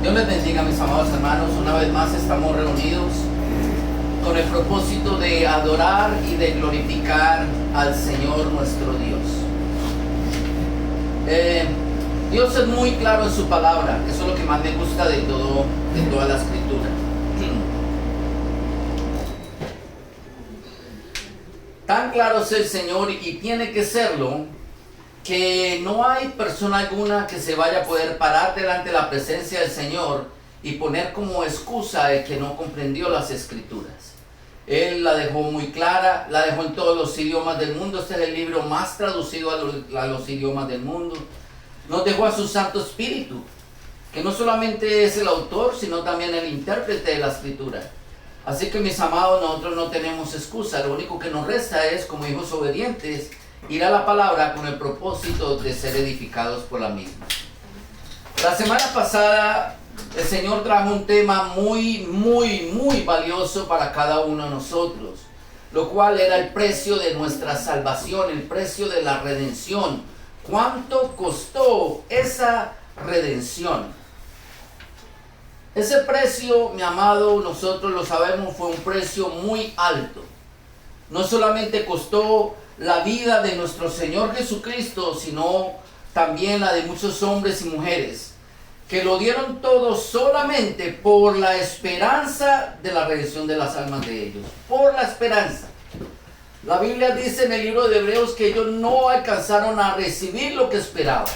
Dios les bendiga, mis amados hermanos. Una vez más estamos reunidos con el propósito de adorar y de glorificar al Señor nuestro Dios. Dios es muy claro en su palabra. Eso es lo que más me gusta de toda la escritura. Tan claro es el Señor, y tiene que serlo, que no hay persona alguna que se vaya a poder parar delante de la presencia del Señor y poner como excusa el que no comprendió las escrituras. Él la dejó muy clara, la dejó en todos los idiomas del mundo. Este es el libro más traducido a los idiomas del mundo. Nos dejó a su Santo Espíritu, que no solamente es el autor, sino también el intérprete de la escritura. Así que, mis amados, nosotros no tenemos excusa. Lo único que nos resta es, como hijos obedientes, ir a la palabra con el propósito de ser edificados por la misma. La semana pasada el Señor trajo un tema muy valioso para cada uno de nosotros, lo cual era el precio de nuestra salvación, el precio de la redención. ¿Cuánto costó esa redención? Ese precio, mi amado, nosotros lo sabemos, fue un precio muy alto. No solamente costó la vida de nuestro Señor Jesucristo, sino también la de muchos hombres y mujeres que lo dieron todo solamente por la esperanza de la redención de las almas de ellos. Por la esperanza. La Biblia dice en el libro de Hebreos que ellos no alcanzaron a recibir lo que esperaban.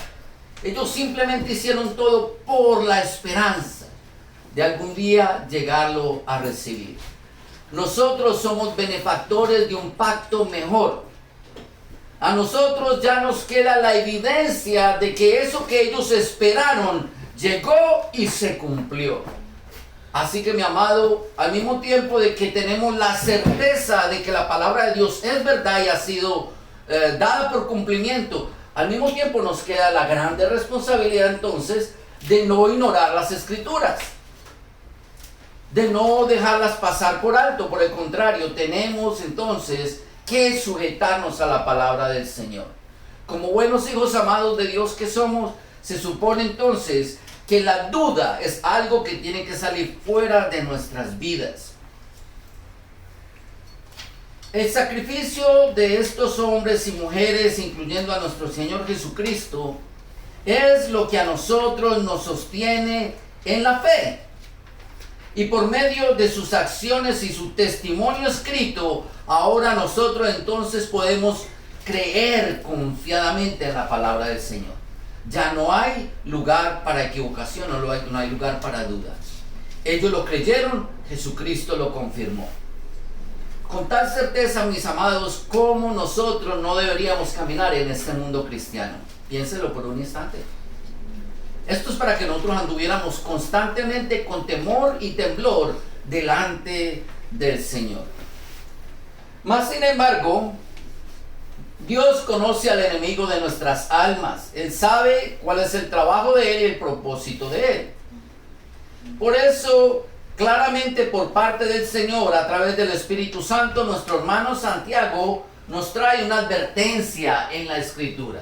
Ellos simplemente hicieron todo por la esperanza de algún día llegarlo a recibir. Nosotros somos benefactores de un pacto mejor. A nosotros ya nos queda la evidencia de que eso que ellos esperaron llegó y se cumplió. Así que, mi amado, al mismo tiempo de que tenemos la certeza de que la palabra de Dios es verdad y ha sido dada por cumplimiento, al mismo tiempo nos queda la grande responsabilidad entonces de no ignorar las escrituras, de no dejarlas pasar por alto. Por el contrario, tenemos entonces que sujetarnos a la palabra del Señor. Como buenos hijos amados de Dios que somos, se supone entonces que la duda es algo que tiene que salir fuera de nuestras vidas. El sacrificio de estos hombres y mujeres, incluyendo a nuestro Señor Jesucristo, es lo que a nosotros nos sostiene en la fe. Y por medio de sus acciones y su testimonio escrito, ahora nosotros entonces podemos creer confiadamente en la palabra del Señor. Ya no hay lugar para equivocación, no hay lugar para dudas. Ellos lo creyeron, Jesucristo lo confirmó. Con tal certeza, mis amados, ¿cómo nosotros no deberíamos caminar en este mundo cristiano? Piénselo por un instante. Esto es para que nosotros anduviéramos constantemente con temor y temblor delante del Señor. Mas, sin embargo, Dios conoce al enemigo de nuestras almas. Él sabe cuál es el trabajo de él y el propósito de él. Por eso, claramente por parte del Señor, a través del Espíritu Santo, nuestro hermano Santiago nos trae una advertencia en la Escritura.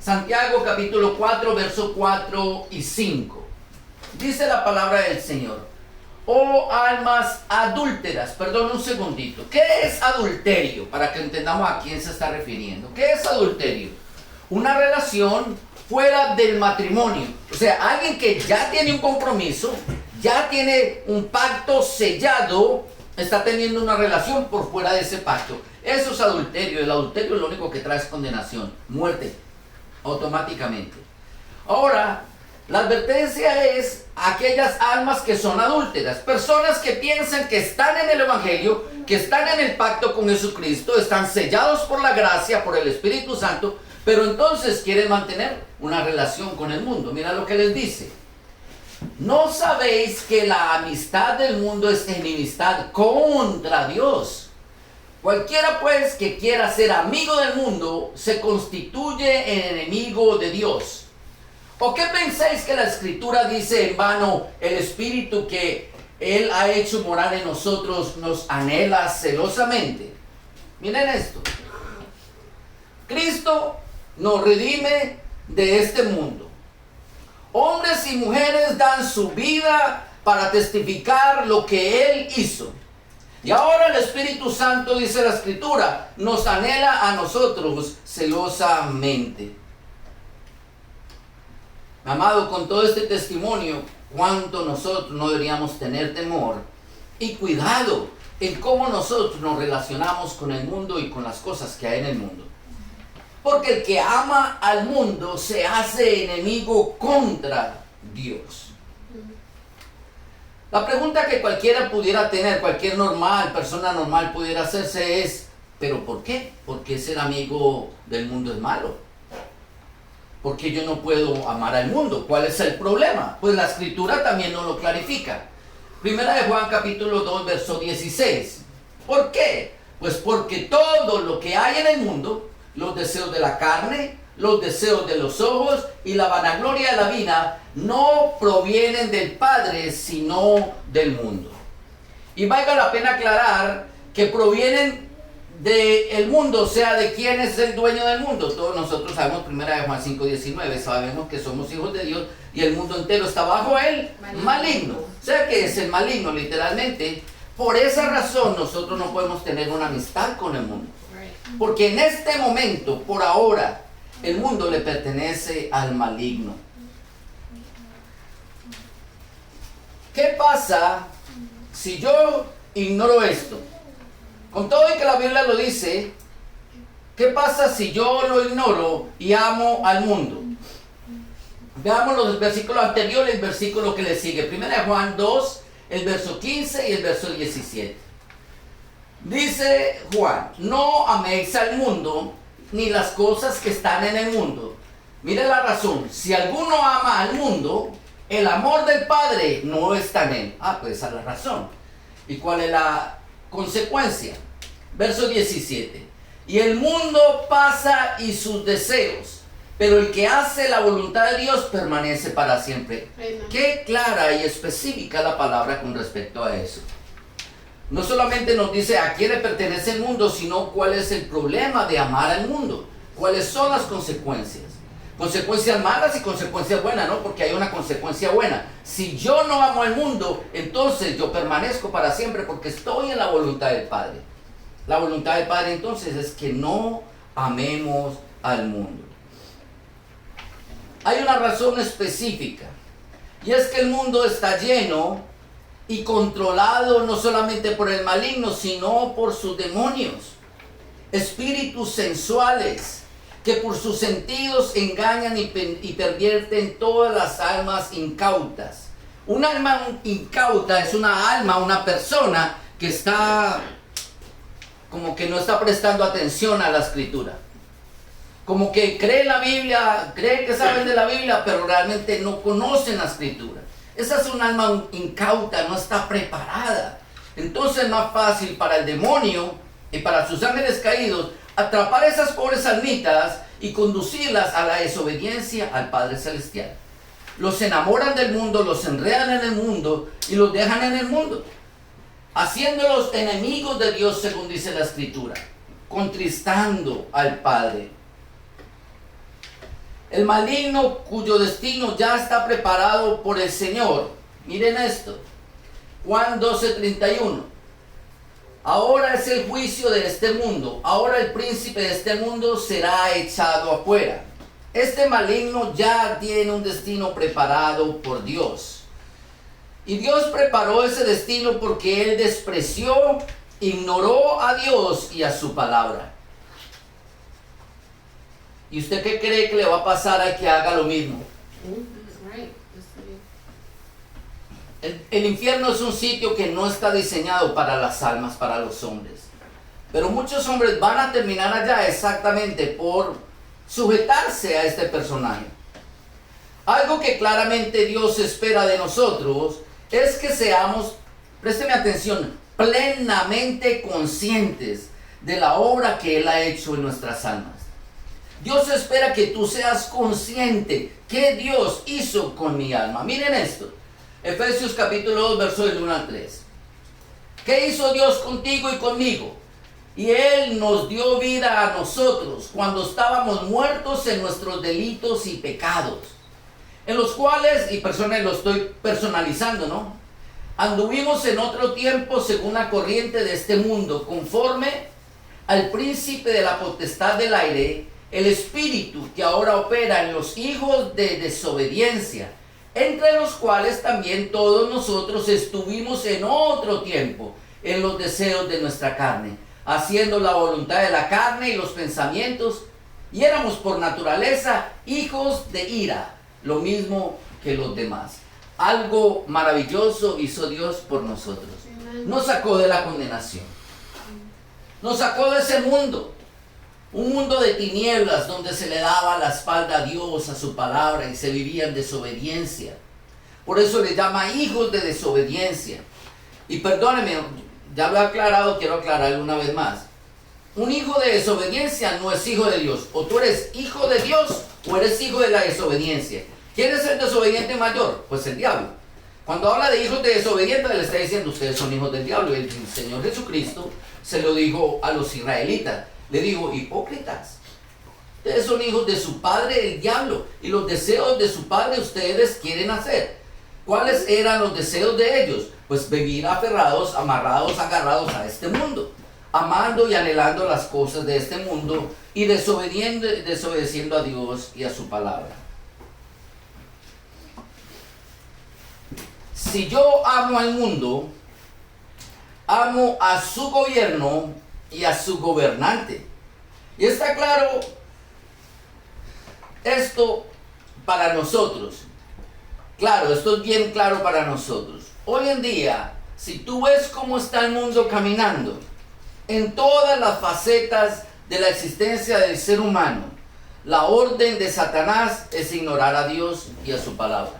Santiago capítulo 4, verso 4 y 5. Dice la palabra del Señor: oh almas adúlteras. Perdón un segundito. ¿Qué es adulterio? Para que entendamos a quién se está refiriendo. ¿Qué es adulterio? Una relación fuera del matrimonio. O sea, alguien que ya tiene un compromiso, ya tiene un pacto sellado, está teniendo una relación por fuera de ese pacto. Eso es adulterio. El adulterio lo único que trae es condenación, muerte, automáticamente. Ahora, la advertencia es a aquellas almas que son adúlteras, personas que piensan que están en el Evangelio, que están en el pacto con Jesucristo, están sellados por la gracia, por el Espíritu Santo, pero entonces quieren mantener una relación con el mundo. Mira lo que les dice: ¿no sabéis que la amistad del mundo es enemistad contra Dios? Cualquiera pues que quiera ser amigo del mundo se constituye en enemigo de Dios. ¿O qué pensáis que la Escritura dice en vano: el Espíritu que Él ha hecho morar en nosotros nos anhela celosamente? Miren esto. Cristo nos redime de este mundo. Hombres y mujeres dan su vida para testificar lo que Él hizo. Y ahora el Espíritu Santo, dice la Escritura, nos anhela a nosotros celosamente. Amado, con todo este testimonio, cuánto nosotros no deberíamos tener temor y cuidado en cómo nosotros nos relacionamos con el mundo y con las cosas que hay en el mundo. Porque el que ama al mundo se hace enemigo contra Dios. La pregunta que cualquiera pudiera tener, cualquier persona normal pudiera hacerse es, ¿pero por qué? ¿Por qué ser amigo del mundo es malo? ¿Por qué yo no puedo amar al mundo? ¿Cuál es el problema? Pues la Escritura también nos lo clarifica. Primera de Juan capítulo 2, verso 16. ¿Por qué? Pues porque todo lo que hay en el mundo, los deseos de la carne, los deseos de los ojos y la vanagloria de la vida, no provienen del Padre, sino del mundo. Y valga la pena aclarar que provienen del mundo, o sea, de quién es el dueño del mundo. Todos nosotros sabemos, primera de Juan 5:19, sabemos que somos hijos de Dios y el mundo entero está bajo el maligno. O sea, que es el maligno, literalmente. Por esa razón nosotros no podemos tener una amistad con el mundo. Porque en este momento, por ahora, el mundo le pertenece al maligno. ¿Qué pasa si yo ignoro esto? Con todo y que la Biblia lo dice, ¿qué pasa si yo lo ignoro y amo al mundo? Veamos los versículos anteriores, el versículo que le sigue. Primera de Juan 2, el verso 15 y el verso 17. Dice Juan, no améis al mundo, ni las cosas que están en el mundo. Mire la razón, si alguno ama al mundo, el amor del Padre no está en él. Pues esa es la razón. ¿Y cuál es la consecuencia? Verso 17. Y el mundo pasa y sus deseos, pero el que hace la voluntad de Dios permanece para siempre. Amen. Qué clara y específica la palabra con respecto a eso. No solamente nos dice a quién le pertenece el mundo, sino cuál es el problema de amar al mundo. Cuáles son las consecuencias. Consecuencias malas y consecuencias buenas, ¿no? Porque hay una consecuencia buena. Si yo no amo al mundo, entonces yo permanezco para siempre porque estoy en la voluntad del Padre. La voluntad del Padre entonces es que no amemos al mundo. Hay una razón específica. Y es que el mundo está lleno y controlado no solamente por el maligno, sino por sus demonios. Espíritus sensuales que por sus sentidos engañan y pervierten todas las almas incautas. Un alma incauta es una persona que está como que no está prestando atención a la Escritura. Como que cree en la Biblia, cree que saben de la Biblia, pero realmente no conocen la Escritura. Esa es un alma incauta, no está preparada. Entonces es más fácil para el demonio y para sus ángeles caídos atrapar a esas pobres almitas y conducirlas a la desobediencia al Padre Celestial. Los enamoran del mundo, los enredan en el mundo y los dejan en el mundo, haciéndolos enemigos de Dios, según dice la Escritura, contristando al Padre. El maligno, cuyo destino ya está preparado por el Señor. Miren esto, Juan 12:31. Ahora es el juicio de este mundo. Ahora el príncipe de este mundo será echado afuera. Este maligno ya tiene un destino preparado por Dios. Y Dios preparó ese destino porque él despreció, ignoró a Dios y a su palabra. ¿Y usted qué cree que le va a pasar a que haga lo mismo? El infierno es un sitio que no está diseñado para las almas, para los hombres. Pero muchos hombres van a terminar allá exactamente por sujetarse a este personaje. Algo que claramente Dios espera de nosotros es que seamos, présteme atención, plenamente conscientes de la obra que Él ha hecho en nuestras almas. Dios espera que tú seas consciente que Dios hizo con mi alma. Miren esto. Efesios capítulo 2, versos del 1 al 3. ¿Qué hizo Dios contigo y conmigo? Y Él nos dio vida a nosotros cuando estábamos muertos en nuestros delitos y pecados, en los cuales, y personas lo estoy personalizando, ¿no? Anduvimos en otro tiempo según la corriente de este mundo, conforme al príncipe de la potestad del aire, el espíritu que ahora opera en los hijos de desobediencia, entre los cuales también todos nosotros estuvimos en otro tiempo, en los deseos de nuestra carne, haciendo la voluntad de la carne y los pensamientos, y éramos por naturaleza hijos de ira, lo mismo que los demás. Algo maravilloso hizo Dios por nosotros. Nos sacó de la condenación. Nos sacó de ese mundo. Un mundo de tinieblas donde se le daba la espalda a Dios, a su palabra, y se vivía en desobediencia. Por eso le llama hijos de desobediencia. Y perdóneme, ya lo he aclarado, quiero aclararlo una vez más. Un hijo de desobediencia no es hijo de Dios. O tú eres hijo de Dios o eres hijo de la desobediencia. ¿Quién es el desobediente mayor? Pues el diablo. Cuando habla de hijos de desobedientes, le está diciendo, ustedes son hijos del diablo. Y el Señor Jesucristo se lo dijo a los israelitas. Le dijo, hipócritas, ustedes son hijos de su padre el diablo, y los deseos de su padre ustedes quieren hacer. ¿Cuáles eran los deseos de ellos? Pues vivir aferrados, amarrados, agarrados a este mundo, amando y anhelando las cosas de este mundo y desobedeciendo a Dios y a su palabra. Si yo amo al mundo, amo a su gobierno y a su gobernante. Y está claro esto para nosotros. Claro, esto es bien claro para nosotros. Hoy en día, si tú ves cómo está el mundo caminando, en todas las facetas de la existencia del ser humano, la orden de Satanás es ignorar a Dios y a su palabra.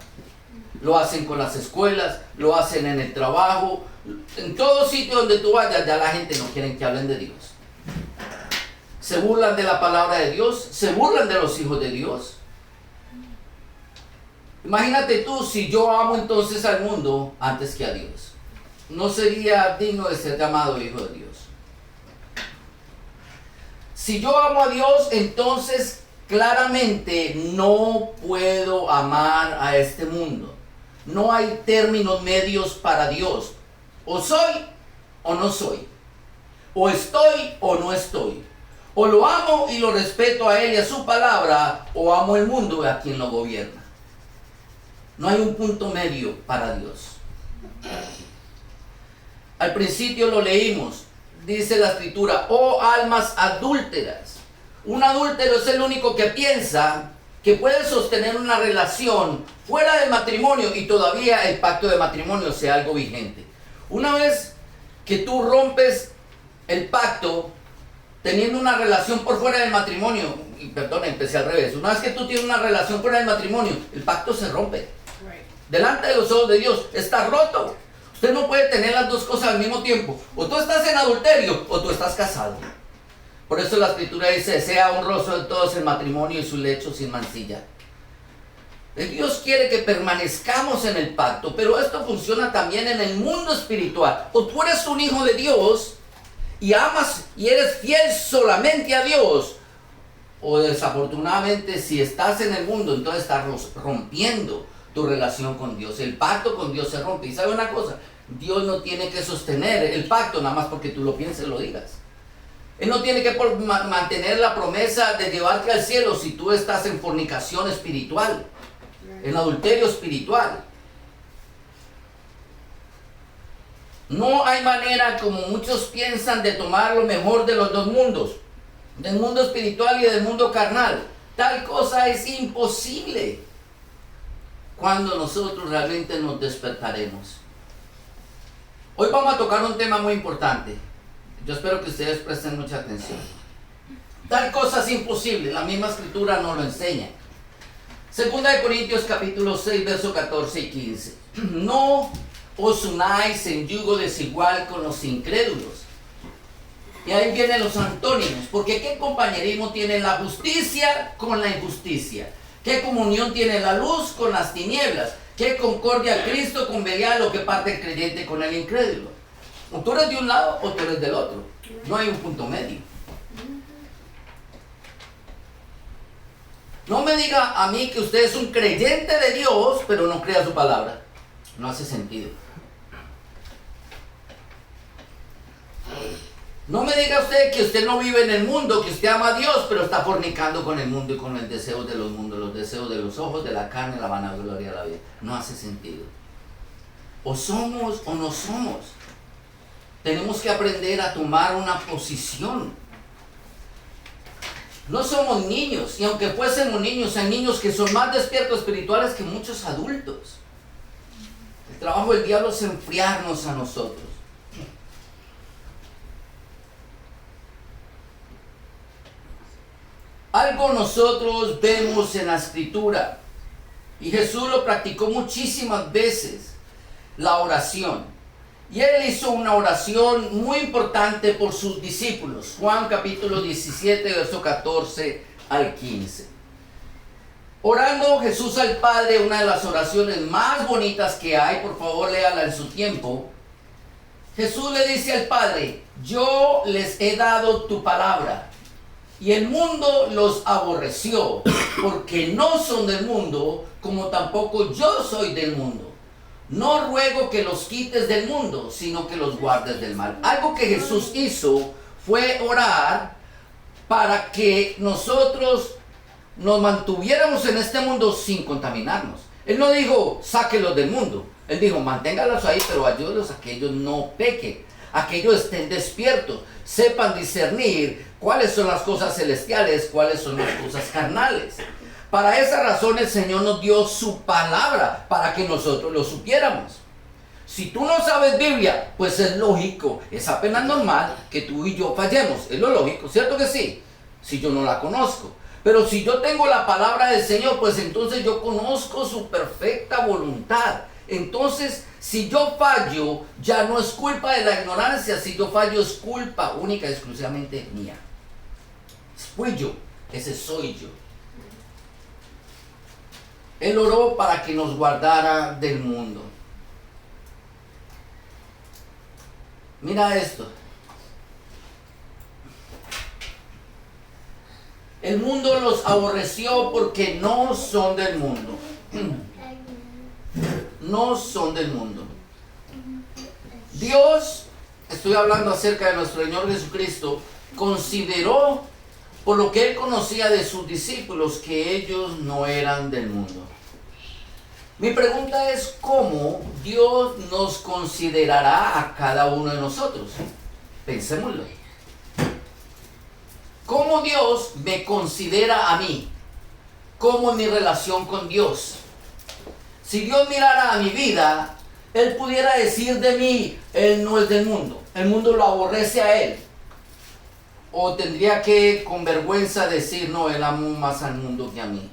Lo hacen con las escuelas, lo hacen en el trabajo, en todo sitio donde tú vayas, ya la gente no quiere que hablen de Dios. Se burlan de la palabra de Dios, se burlan de los hijos de Dios. Imagínate tú, si yo amo entonces al mundo antes que a Dios, no sería digno de ser llamado hijo de Dios. Si yo amo a Dios, entonces claramente no puedo amar a este mundo. No hay términos medios para Dios. O soy o no soy. O estoy o no estoy. O lo amo y lo respeto a Él y a su palabra, o amo el mundo y a quien lo gobierna. No hay un punto medio para Dios. Al principio lo leímos. Dice la escritura, oh almas adúlteras. Un adúltero es el único que piensa que puede sostener una relación fuera del matrimonio y todavía el pacto de matrimonio sea algo vigente. Una vez que tú rompes el pacto teniendo una relación por fuera del matrimonio, y perdón, empecé al revés, una vez que tú tienes una relación fuera del matrimonio, el pacto se rompe. Delante de los ojos de Dios está roto. Usted no puede tener las dos cosas al mismo tiempo. O tú estás en adulterio o tú estás casado. Por eso la escritura dice, sea honroso de todos el matrimonio y su lecho sin mancilla. Dios quiere que permanezcamos en el pacto, pero esto funciona también en el mundo espiritual. O tú eres un hijo de Dios y amas y eres fiel solamente a Dios, o desafortunadamente si estás en el mundo, entonces estás rompiendo tu relación con Dios. El pacto con Dios se rompe. Y sabe una cosa, Dios no tiene que sostener el pacto nada más porque tú lo pienses, lo digas. Él no tiene que mantener la promesa de llevarte al cielo si tú estás en fornicación espiritual, en adulterio espiritual. No hay manera, como muchos piensan, de tomar lo mejor de los dos mundos, del mundo espiritual y del mundo carnal. Tal cosa es imposible cuando nosotros realmente nos despertaremos. Hoy vamos a tocar un tema muy importante. Yo espero que ustedes presten mucha atención. Tal cosa es imposible, la misma escritura nos lo enseña. Segunda de Corintios capítulo 6, versos 14 y 15. No os unáis en yugo desigual con los incrédulos. Y ahí vienen los antónimos, porque ¿qué compañerismo tiene la justicia con la injusticia? ¿Qué comunión tiene la luz con las tinieblas? ¿Qué concordia Cristo con Belial o qué parte el creyente con el incrédulo? O tú eres de un lado o tú eres del otro. No hay un punto medio. No me diga a mí que usted es un creyente de Dios, pero no crea su palabra. No hace sentido. No me diga usted que usted no vive en el mundo, que usted ama a Dios, pero está fornicando con el mundo y con el deseo de los mundos, los deseos de los ojos, de la carne, la vanagloria de la vida. No hace sentido. O somos o no somos. Tenemos que aprender a tomar una posición. No somos niños, y aunque fuésemos niños, hay niños que son más despiertos espirituales que muchos adultos. El trabajo del diablo es enfriarnos a nosotros. Algo nosotros vemos en la Escritura, y Jesús lo practicó muchísimas veces, la oración. Y Él hizo una oración muy importante por sus discípulos. Juan capítulo 17, verso 14 al 15. Orando Jesús al Padre, una de las oraciones más bonitas que hay, por favor léala en su tiempo. Jesús le dice al Padre: yo les he dado tu palabra, y el mundo los aborreció, porque no son del mundo, como tampoco yo soy del mundo. No ruego que los quites del mundo, sino que los guardes del mal. Algo que Jesús hizo fue orar para que nosotros nos mantuviéramos en este mundo sin contaminarnos. Él no dijo, sáquelos del mundo. Él dijo, manténgalos ahí, pero ayúdenlos a que ellos no pequen, a que ellos estén despiertos, sepan discernir cuáles son las cosas celestiales, cuáles son las cosas carnales. Para esa razón el Señor nos dio su palabra, para que nosotros lo supiéramos. Si tú no sabes Biblia, pues es lógico, es apenas normal que tú y yo fallemos. Es lo lógico, ¿cierto que sí? Si yo no la conozco. Pero si yo tengo la palabra del Señor, pues entonces yo conozco su perfecta voluntad. Entonces, si yo fallo, ya no es culpa de la ignorancia. Si yo fallo, es culpa única y exclusivamente mía. Fui yo, ese soy yo. Él oró para que nos guardara del mundo. Mira esto. El mundo los aborreció porque no son del mundo. No son del mundo. Dios, estoy hablando acerca de nuestro Señor Jesucristo, consideró, por lo que Él conocía de sus discípulos, que ellos no eran del mundo. Mi pregunta es, ¿cómo Dios nos considerará a cada uno de nosotros? Pensémoslo. ¿Cómo Dios me considera a mí? ¿Cómo es mi relación con Dios? Si Dios mirara a mi vida, Él pudiera decir de mí, Él no es del mundo. El mundo lo aborrece a Él. O tendría que con vergüenza decir, no, Él amó más al mundo que a mí.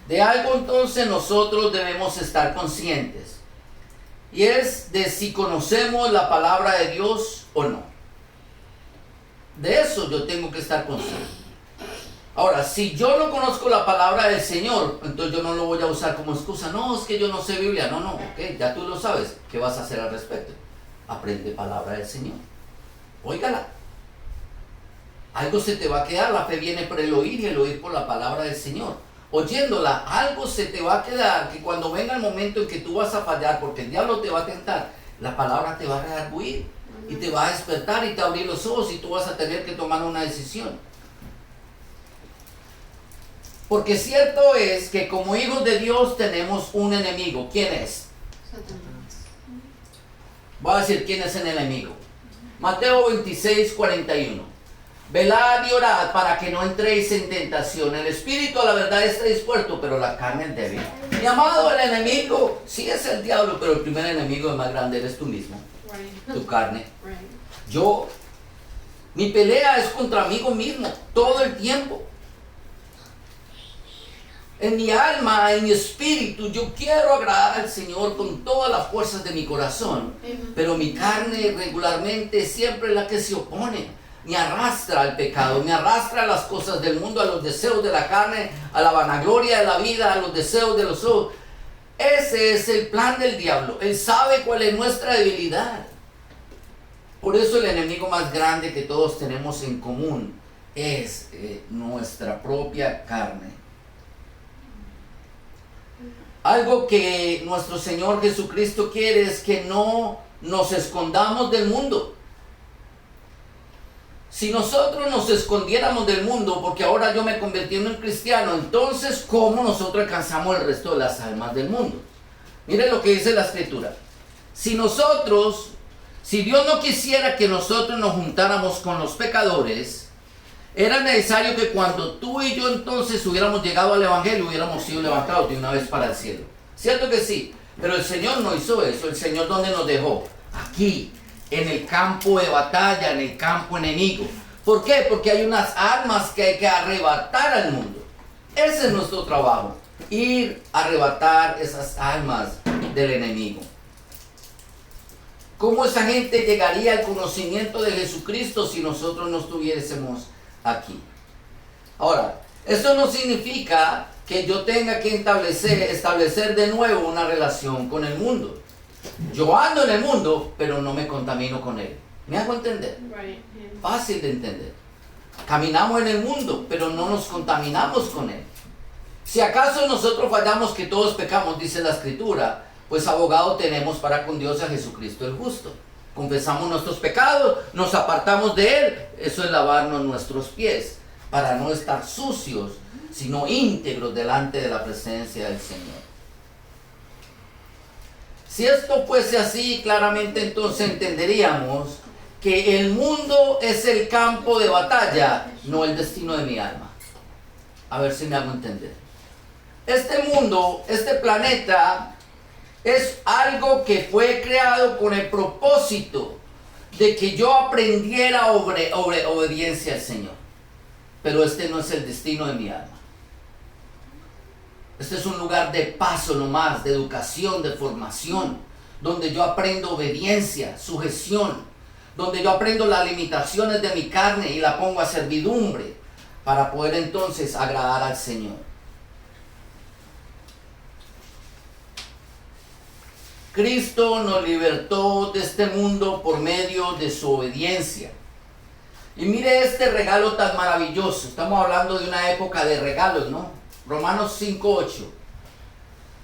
De algo entonces nosotros debemos estar conscientes. Y es de si conocemos la palabra de Dios o no. De eso yo tengo que estar consciente. Ahora, si yo no conozco la palabra del Señor, entonces yo no lo voy a usar como excusa. No, es que yo no sé Biblia. No, ok, ya tú lo sabes. ¿Qué vas a hacer al respecto? Aprende palabra del Señor. Óigala. Algo se te va a quedar. La fe viene por el oír y el oír por la palabra del Señor. Oyéndola, algo se te va a quedar, que cuando venga el momento en que tú vas a fallar, porque el diablo te va a tentar, la palabra te va a redarguir y te va a despertar y te va a abrir los ojos y tú vas a tener que tomar una decisión. Porque cierto es que como hijos de Dios tenemos un enemigo. ¿Quién es? Satanás. Voy a decir quién es el enemigo. Mateo 26, 41. Velad y orad para que no entréis en tentación. El espíritu a la verdad está dispuesto, pero la carne es débil. Mi amado, el enemigo sí es el diablo, pero el primer enemigo, el más grande, eres tú mismo. Tu carne. Mi pelea es contra mí mismo todo el tiempo. En mi alma, en mi espíritu, yo quiero agradar al Señor con todas las fuerzas de mi corazón. Pero mi carne regularmente siempre es la que se opone. Me arrastra al pecado, me arrastra a las cosas del mundo, a los deseos de la carne, a la vanagloria de la vida, a los deseos de los ojos. Ese es el plan del diablo. Él sabe cuál es nuestra debilidad. Por eso el enemigo más grande que todos tenemos en común es nuestra propia carne. Algo que nuestro Señor Jesucristo quiere es que no nos escondamos del mundo. Si nosotros nos escondiéramos del mundo, porque ahora yo me convertí en un cristiano, entonces ¿cómo nosotros alcanzamos el resto de las almas del mundo? Mire lo que dice la Escritura. Si Dios no quisiera que nosotros nos juntáramos con los pecadores, era necesario que cuando tú y yo entonces hubiéramos llegado al Evangelio, hubiéramos sido levantados de una vez para el cielo. ¿Cierto que sí? Pero el Señor no hizo eso. El Señor, ¿dónde nos dejó? Aquí, en el campo de batalla, en el campo enemigo. ¿Por qué? Porque hay unas almas que hay que arrebatar al mundo. Ese es nuestro trabajo. Ir a arrebatar esas almas del enemigo. ¿Cómo esa gente llegaría al conocimiento de Jesucristo si nosotros no estuviésemos aquí? Ahora, esto no significa que yo tenga que establecer de nuevo una relación con el mundo. Yo ando en el mundo, pero no me contamino con él. ¿Me hago entender? Fácil de entender. Caminamos en el mundo, pero no nos contaminamos con él. Si acaso nosotros fallamos, que todos pecamos, dice la Escritura, pues abogado tenemos para con Dios a Jesucristo el justo. Confesamos nuestros pecados, nos apartamos de él. Eso es lavarnos nuestros pies, para no estar sucios, sino íntegros delante de la presencia del Señor. Si esto fuese así, claramente entonces entenderíamos que el mundo es el campo de batalla, no el destino de mi alma. A ver si me hago entender. Este mundo, este planeta, es algo que fue creado con el propósito de que yo aprendiera obediencia al Señor. Pero este no es el destino de mi alma. Este es un lugar de paso nomás, de educación, de formación, donde yo aprendo obediencia, sujeción, donde yo aprendo las limitaciones de mi carne y la pongo a servidumbre para poder entonces agradar al Señor. Cristo nos libertó de este mundo por medio de su obediencia. Y mire este regalo tan maravilloso. Estamos hablando de una época de regalos, ¿no? Romanos 5:8.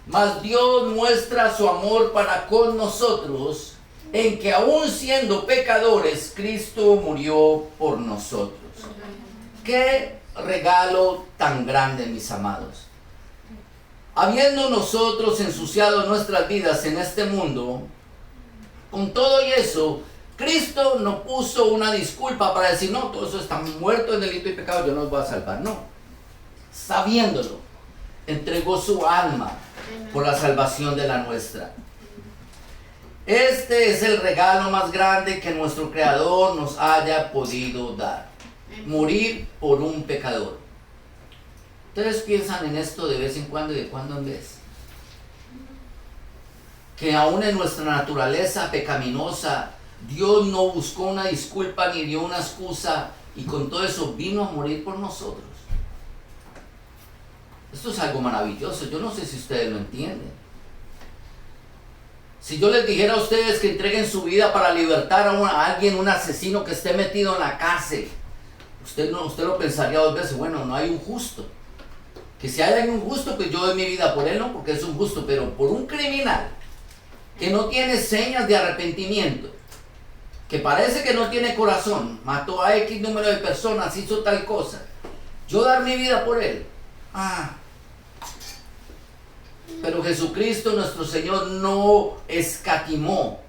Mas Dios muestra su amor para con nosotros en que aún siendo pecadores, Cristo murió por nosotros. ¡Qué regalo tan grande, mis amados! Habiendo nosotros ensuciado nuestras vidas en este mundo, con todo y eso, Cristo no puso una disculpa para decir, no, todos están muertos en delito y pecado, yo no los voy a salvar. No, sabiéndolo, entregó su alma por la salvación de la nuestra. Este es el regalo más grande que nuestro Creador nos haya podido dar. Morir por un pecador. ¿Ustedes piensan en esto de vez en cuando y de cuando en vez? Que aún en nuestra naturaleza pecaminosa, Dios no buscó una disculpa ni dio una excusa y con todo eso vino a morir por nosotros. Esto es algo maravilloso. Yo no sé si ustedes lo entienden. Si yo les dijera a ustedes que entreguen su vida para libertar a alguien, un asesino que esté metido en la cárcel, usted lo pensaría dos veces. Bueno, no hay un justo. Que si hay un justo, pues yo doy mi vida por él, no, porque es un justo, pero por un criminal que no tiene señas de arrepentimiento, que parece que no tiene corazón, mató a X número de personas, hizo tal cosa, yo dar mi vida por él. Pero Jesucristo nuestro Señor no escatimó.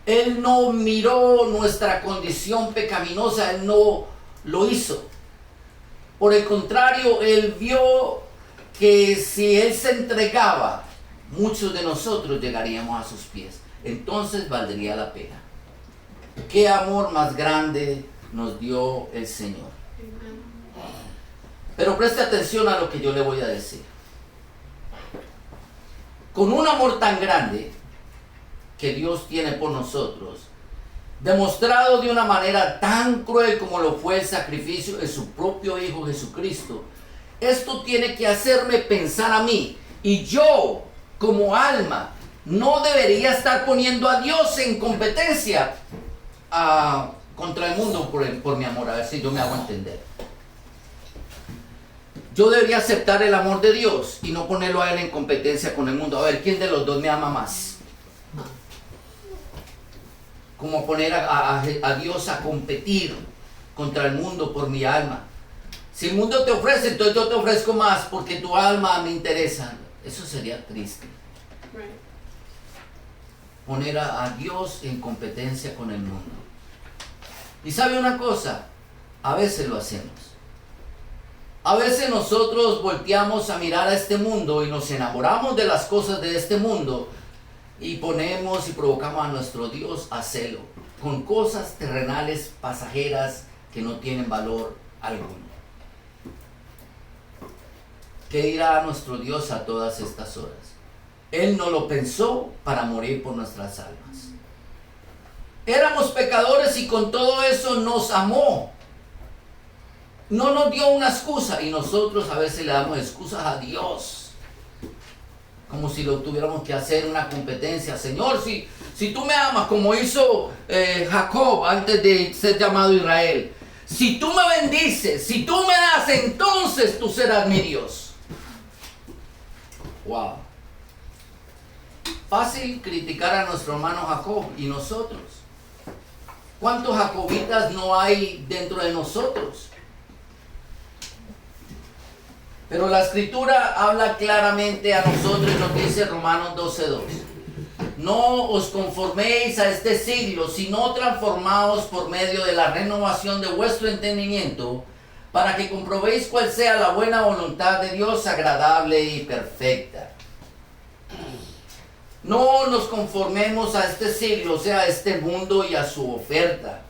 Él no miró nuestra condición pecaminosa, Él no lo hizo. Por el contrario, Él vio que si Él se entregaba, muchos de nosotros llegaríamos a sus pies. Entonces valdría la pena. ¿Qué amor más grande nos dio el Señor? Pero preste atención a lo que yo le voy a decir. Con un amor tan grande que Dios tiene por nosotros, demostrado de una manera tan cruel como lo fue el sacrificio de su propio Hijo Jesucristo, esto tiene que hacerme pensar a mí, y yo como alma no debería estar poniendo a Dios en competencia contra el mundo por mi amor. A ver si yo me hago entender. Yo debería aceptar el amor de Dios y no ponerlo a él en competencia con el mundo. A ver, ¿quién de los dos me ama más? Como poner a Dios a competir contra el mundo por mi alma. Si el mundo te ofrece, entonces yo te ofrezco más porque tu alma me interesa. Eso sería triste. Poner a Dios en competencia con el mundo. Y sabe una cosa, a veces lo hacemos. A veces nosotros volteamos a mirar a este mundo y nos enamoramos de las cosas de este mundo y ponemos y provocamos a nuestro Dios a celo con cosas terrenales, pasajeras, que no tienen valor alguno. ¿Qué dirá nuestro Dios a todas estas horas? Él no lo pensó para morir por nuestras almas. Éramos pecadores y con todo eso nos amó. No nos dio una excusa y nosotros a veces le damos excusas a Dios. Como si lo tuviéramos que hacer una competencia. Señor, si tú me amas como hizo Jacob antes de ser llamado Israel. Si tú me bendices, si tú me das, entonces tú serás mi Dios. Wow. Fácil criticar a nuestro hermano Jacob y nosotros. ¿Cuántos jacobitas no hay dentro de nosotros? Pero la escritura habla claramente a nosotros y nos dice Romanos 12:2. No os conforméis a este siglo, sino transformaos por medio de la renovación de vuestro entendimiento, para que comprobéis cuál sea la buena voluntad de Dios, agradable y perfecta. No nos conformemos a este siglo, o sea, a este mundo y a su oferta.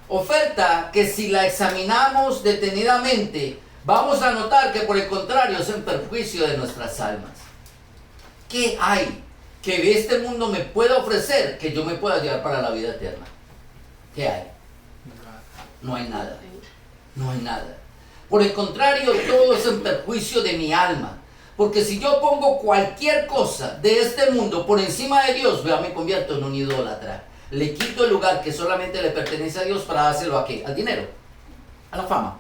Oferta que si la examinamos detenidamente, vamos a notar que por el contrario es en perjuicio de nuestras almas. ¿Qué hay que este mundo me pueda ofrecer que yo me pueda llevar para la vida eterna? ¿Qué hay? No hay nada. No hay nada. Por el contrario, todo es en perjuicio de mi alma. Porque si yo pongo cualquier cosa de este mundo por encima de Dios, me convierto en un idólatra. Le quito el lugar que solamente le pertenece a Dios para dárselo ¿a qué? Al dinero, a la fama,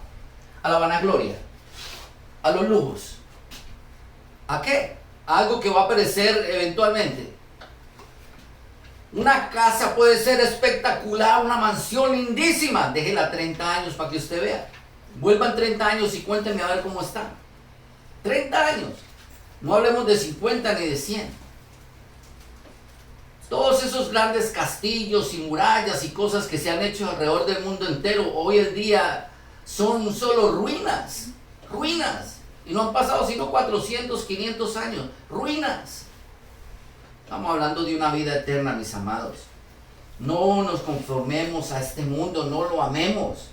a la vanagloria, a los lujos. ¿A qué? A algo que va a perecer eventualmente. Una casa puede ser espectacular, una mansión lindísima. Déjela 30 años para que usted vea. Vuelvan 30 años y cuéntenme a ver cómo está. 30 años. No hablemos de 50 ni de 100. Todos esos grandes castillos y murallas y cosas que se han hecho alrededor del mundo entero, hoy en día son solo ruinas. Ruinas. Y no han pasado sino 400, 500 años. Ruinas. Estamos hablando de una vida eterna, mis amados. No nos conformemos a este mundo, no lo amemos.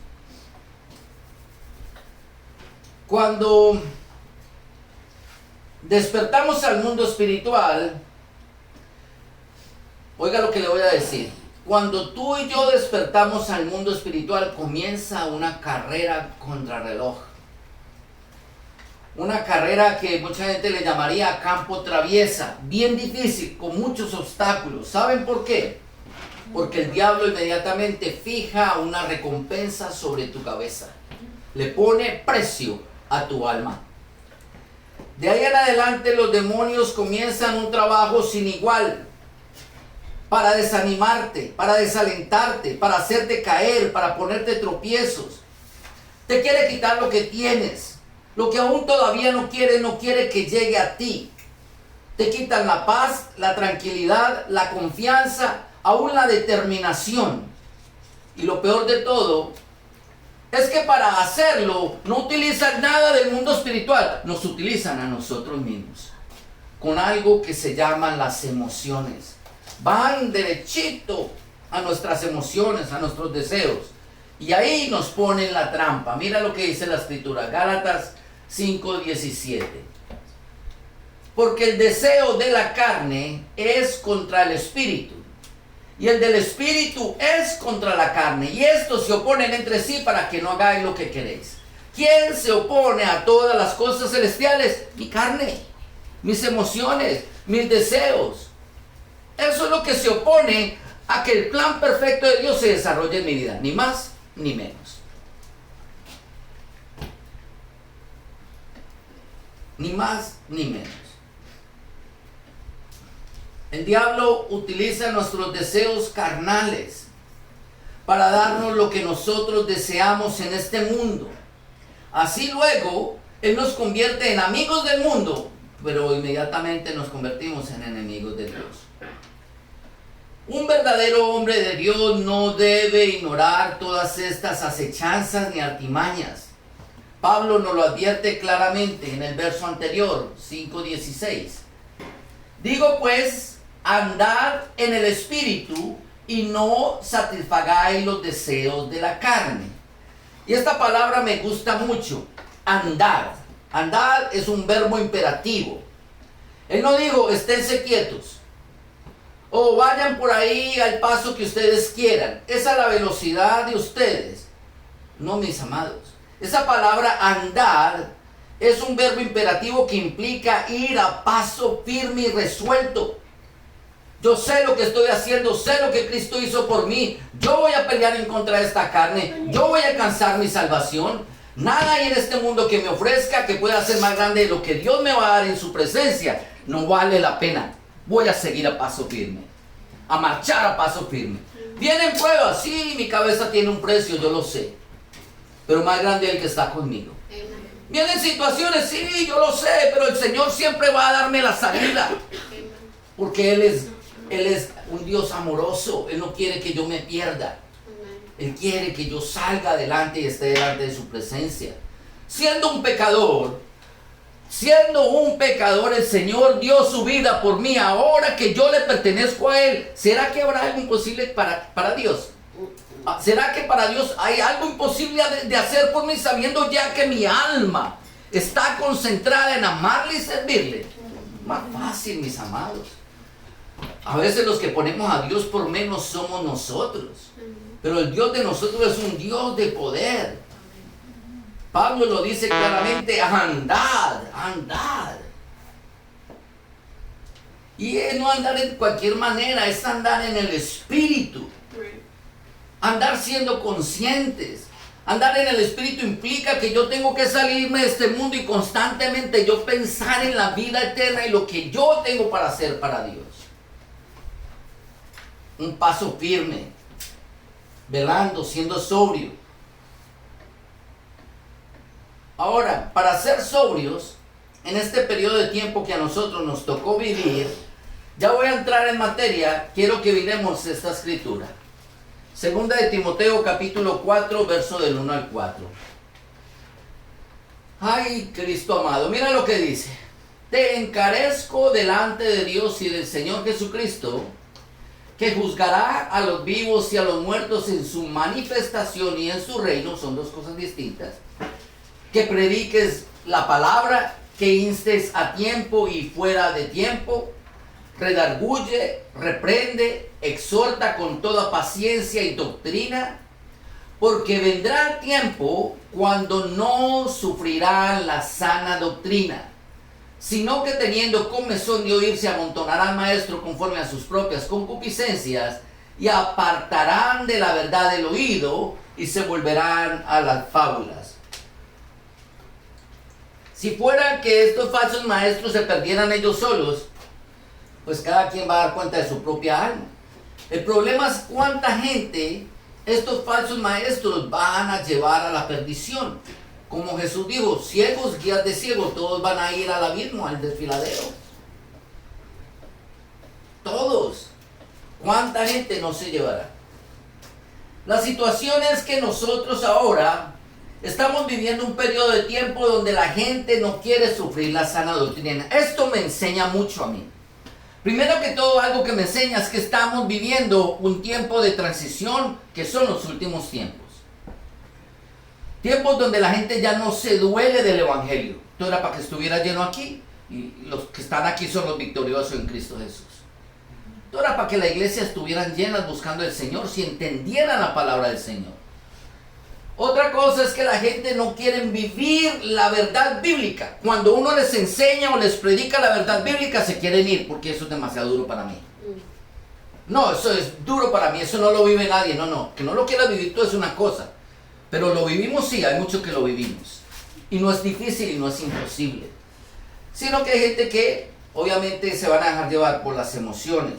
Cuando despertamos al mundo espiritual, oiga lo que le voy a decir. Cuando tú y yo despertamos al mundo espiritual, comienza una carrera contrarreloj. Una carrera que mucha gente le llamaría campo traviesa, bien difícil, con muchos obstáculos. ¿Saben por qué? Porque el diablo inmediatamente fija una recompensa sobre tu cabeza. Le pone precio a tu alma. De ahí en adelante los demonios comienzan un trabajo sin igual para desanimarte, para desalentarte, para hacerte caer, para ponerte tropiezos. Te quiere quitar lo que tienes. Lo que aún todavía no quiere que llegue a ti. Te quitan la paz, la tranquilidad, la confianza, aún la determinación. Y lo peor de todo es que para hacerlo no utilizan nada del mundo espiritual. Nos utilizan a nosotros mismos con algo que se llaman las emociones. Van derechito a nuestras emociones, a nuestros deseos. Y ahí nos ponen la trampa. Mira lo que dice la escritura, Gálatas 5:17. Porque el deseo de la carne es contra el espíritu, y el del espíritu es contra la carne, y estos se oponen entre sí para que no hagáis lo que queréis. ¿Quién se opone a todas las cosas celestiales? Mi carne, mis emociones, mis deseos. Eso es lo que se opone a que el plan perfecto de Dios se desarrolle en mi vida, ni más ni menos. Ni más ni menos. El diablo utiliza nuestros deseos carnales para darnos lo que nosotros deseamos en este mundo. Así luego, él nos convierte en amigos del mundo, pero inmediatamente nos convertimos en enemigos de Dios. Un verdadero hombre de Dios no debe ignorar todas estas acechanzas ni artimañas. Pablo nos lo advierte claramente en el verso anterior, 5:16. Digo pues, andad en el Espíritu y no satisfagáis los deseos de la carne. Y esta palabra me gusta mucho, andar. Andar es un verbo imperativo. Él no dijo, esténse quietos, o vayan por ahí al paso que ustedes quieran. Esa es la velocidad de ustedes. No, mis amados. Esa palabra andar es un verbo imperativo que implica ir a paso firme y resuelto. Yo sé lo que estoy haciendo, sé lo que Cristo hizo por mí. Yo voy a pelear en contra de esta carne. Yo voy a alcanzar mi salvación. Nada hay en este mundo que me ofrezca que pueda ser más grande de lo que Dios me va a dar en su presencia. No vale la pena. Voy a seguir a paso firme. A marchar a paso firme. Vienen pruebas, sí, mi cabeza tiene un precio, yo lo sé. Pero más grande es el que está conmigo. Vienen situaciones, sí, yo lo sé, pero el Señor siempre va a darme la salida. Porque Él es un Dios amoroso. Él no quiere que yo me pierda. Él quiere que yo salga adelante y esté delante de su presencia. Siendo un pecador, el Señor dio su vida por mí. Ahora que yo le pertenezco a Él, ¿será que habrá algo imposible para Dios? ¿Será que para Dios hay algo imposible de hacer por mí, sabiendo ya que mi alma está concentrada en amarle y servirle? Más fácil, mis amados. A veces los que ponemos a Dios por menos somos nosotros. Pero el Dios de nosotros es un Dios de poder. Pablo lo dice claramente, andad. Y es no andar en cualquier manera, es andar en el Espíritu. Andar siendo conscientes. Andar en el Espíritu implica que yo tengo que salirme de este mundo y constantemente yo pensar en la vida eterna y lo que yo tengo para hacer para Dios. Un paso firme, velando, siendo sobrio. Ahora, para ser sobrios, en este periodo de tiempo que a nosotros nos tocó vivir, ya voy a entrar en materia, quiero que miremos esta escritura. Segunda de Timoteo capítulo 4, verso del 1 al 4. Ay, Cristo amado, mira lo que dice. Te encarezco delante de Dios y del Señor Jesucristo, que juzgará a los vivos y a los muertos en su manifestación y en su reino. Son dos cosas distintas. Que prediques la palabra, que instes a tiempo y fuera de tiempo, redarguye, reprende, exhorta con toda paciencia y doctrina, porque vendrá tiempo cuando no sufrirán la sana doctrina, sino que teniendo comezón de oír se amontonarán maestros conforme a sus propias concupiscencias y apartarán de la verdad el oído y se volverán a las fábulas. Si fuera que estos falsos maestros se perdieran ellos solos, pues cada quien va a dar cuenta de su propia alma. El problema es cuánta gente estos falsos maestros van a llevar a la perdición. Como Jesús dijo, ciegos, guías de ciegos, todos van a ir al abismo, al desfiladero. Todos. ¿Cuánta gente no se llevará? La situación es que nosotros ahora estamos viviendo un periodo de tiempo donde la gente no quiere sufrir la sana doctrina. Esto me enseña mucho a mí. Primero que todo, algo que me enseña es que estamos viviendo un tiempo de transición que son los últimos tiempos. Tiempos donde la gente ya no se duele del Evangelio. Esto era para que estuviera lleno aquí. Y los que están aquí son los victoriosos en Cristo Jesús. Esto era para que la iglesia estuvieran llenas buscando al Señor, si entendieran la palabra del Señor. Otra cosa es que la gente no quiere vivir la verdad bíblica. Cuando uno les enseña o les predica la verdad bíblica, se quieren ir porque eso es demasiado duro para mí. No, eso es duro para mí, eso no lo vive nadie. No, no, que no lo quieras vivir tú es una cosa. Pero lo vivimos, sí, hay muchos que lo vivimos. Y no es difícil y no es imposible. Sino que hay gente que obviamente se van a dejar llevar por las emociones.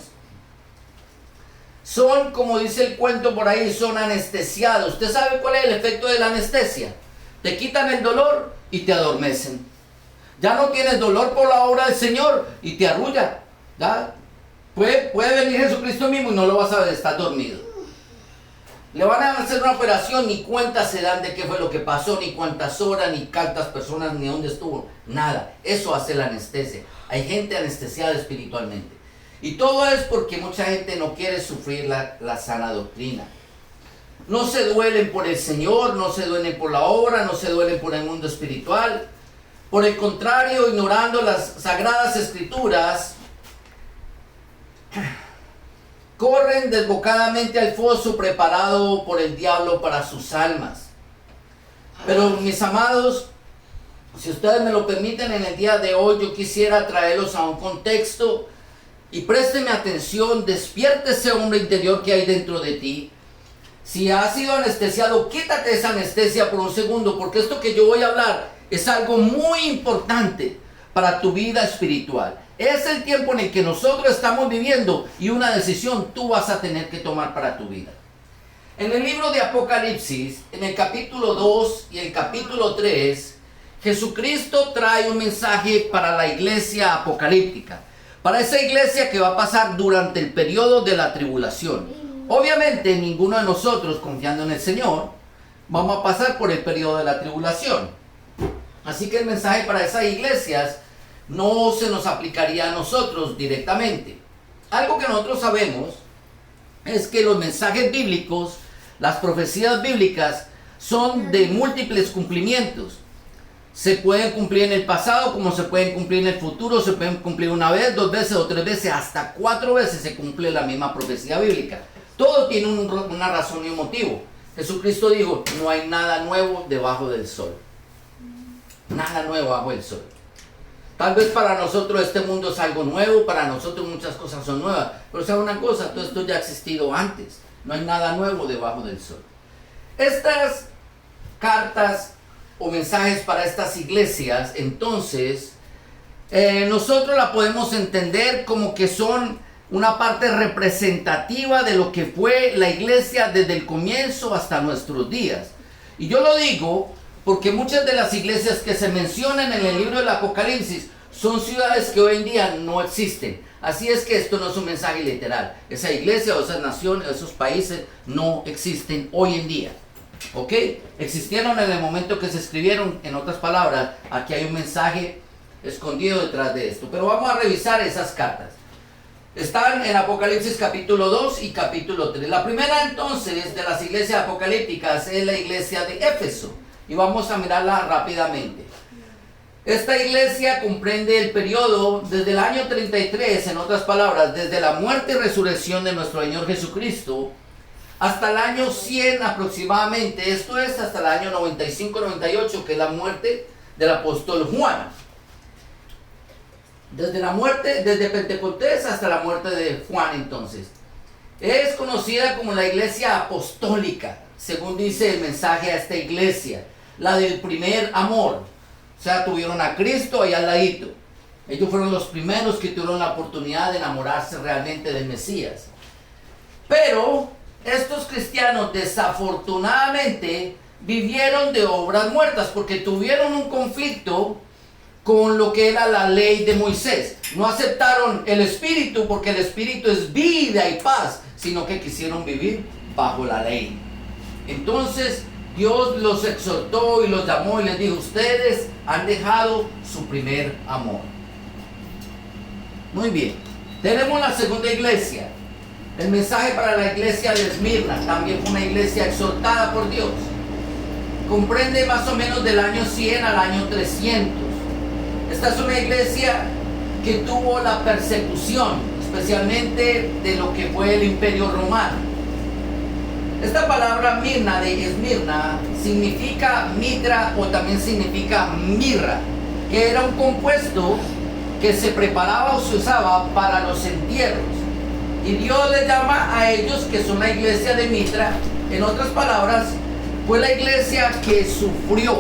Son, como dice el cuento por ahí, son anestesiados. ¿Usted sabe cuál es el efecto de la anestesia? Te quitan el dolor y te adormecen. Ya no tienes dolor por la obra del Señor y te arrulla. ¿Ya? Puede venir Jesucristo mismo y no lo vas a ver, estás dormido. Le van a hacer una operación, ni cuenta se dan de qué fue lo que pasó, ni cuántas horas, ni cuántas personas, ni dónde estuvo. Nada. Eso hace la anestesia. Hay gente anestesiada espiritualmente. Y todo es porque mucha gente no quiere sufrir la sana doctrina. No se duelen por el Señor, no se duelen por la obra, no se duelen por el mundo espiritual. Por el contrario, ignorando las sagradas escrituras, corren desbocadamente al foso preparado por el diablo para sus almas. Pero mis amados, si ustedes me lo permiten, en el día de hoy yo quisiera traerlos a un contexto y présteme atención, despierte ese hombre interior que hay dentro de ti. Si has sido anestesiado, quítate esa anestesia por un segundo, porque esto que yo voy a hablar es algo muy importante para tu vida espiritual. Es el tiempo en el que nosotros estamos viviendo y una decisión tú vas a tener que tomar para tu vida. En el libro de Apocalipsis, en el capítulo 2 y el capítulo 3, Jesucristo trae un mensaje para la iglesia apocalíptica, para esa iglesia que va a pasar durante el periodo de la tribulación. Obviamente ninguno de nosotros, confiando en el Señor, vamos a pasar por el periodo de la tribulación. Así que el mensaje para esas iglesias no se nos aplicaría a nosotros directamente. Algo que nosotros sabemos es que los mensajes bíblicos, las profecías bíblicas, son de múltiples cumplimientos. Se pueden cumplir en el pasado, como se pueden cumplir en el futuro, se pueden cumplir una vez, 2 veces o 3 veces, hasta 4 veces se cumple la misma profecía bíblica. Todo tiene una razón y un motivo. Jesucristo dijo, no hay nada nuevo debajo del sol. Nada nuevo bajo el sol. Tal vez para nosotros este mundo es algo nuevo, para nosotros muchas cosas son nuevas, pero sabe una cosa, todo esto ya ha existido antes. No hay nada nuevo debajo del sol. Estas cartas o mensajes para estas iglesias, entonces, nosotros la podemos entender como que son una parte representativa de lo que fue la iglesia desde el comienzo hasta nuestros días. Y yo lo digo porque muchas de las iglesias que se mencionan en el libro del Apocalipsis son ciudades que hoy en día no existen. Así es que esto no es un mensaje literal. Esa iglesia o esas naciones, esos países no existen hoy en día. ¿Ok? Existieron en el momento que se escribieron. En otras palabras, aquí hay un mensaje escondido detrás de esto. Pero vamos a revisar esas cartas. Están en Apocalipsis capítulo 2 y capítulo 3. La primera entonces de las iglesias apocalípticas es la iglesia de Éfeso. Y vamos a mirarla rápidamente. Esta iglesia comprende el periodo desde el año 33, en otras palabras, desde la muerte y resurrección de nuestro Señor Jesucristo, hasta el año 100 aproximadamente. Esto es hasta el año 95-98, que es la muerte del apóstol Juan. Desde la muerte, desde Pentecostés hasta la muerte de Juan, entonces. Es conocida como la iglesia apostólica, según dice el mensaje a esta iglesia. La del primer amor. O sea, tuvieron a Cristo ahí al ladito. Ellos fueron los primeros que tuvieron la oportunidad de enamorarse realmente del Mesías. Pero estos cristianos desafortunadamente vivieron de obras muertas porque tuvieron un conflicto con lo que era la ley de Moisés. No aceptaron el Espíritu porque el Espíritu es vida y paz, sino que quisieron vivir bajo la ley. Entonces Dios los exhortó y los llamó y les dijo, ustedes han dejado su primer amor. Muy bien. Tenemos la segunda iglesia. El mensaje para la iglesia de Esmirna, también fue una iglesia exhortada por Dios. Comprende más o menos del año 100 al año 300. Esta es una iglesia que tuvo la persecución, especialmente de lo que fue el Imperio Romano. Esta palabra Mirna de Esmirna significa mitra o también significa mirra, que era un compuesto que se preparaba o se usaba para los entierros. Y Dios les llama a ellos, que son la iglesia de Mitra. En otras palabras, fue la iglesia que sufrió,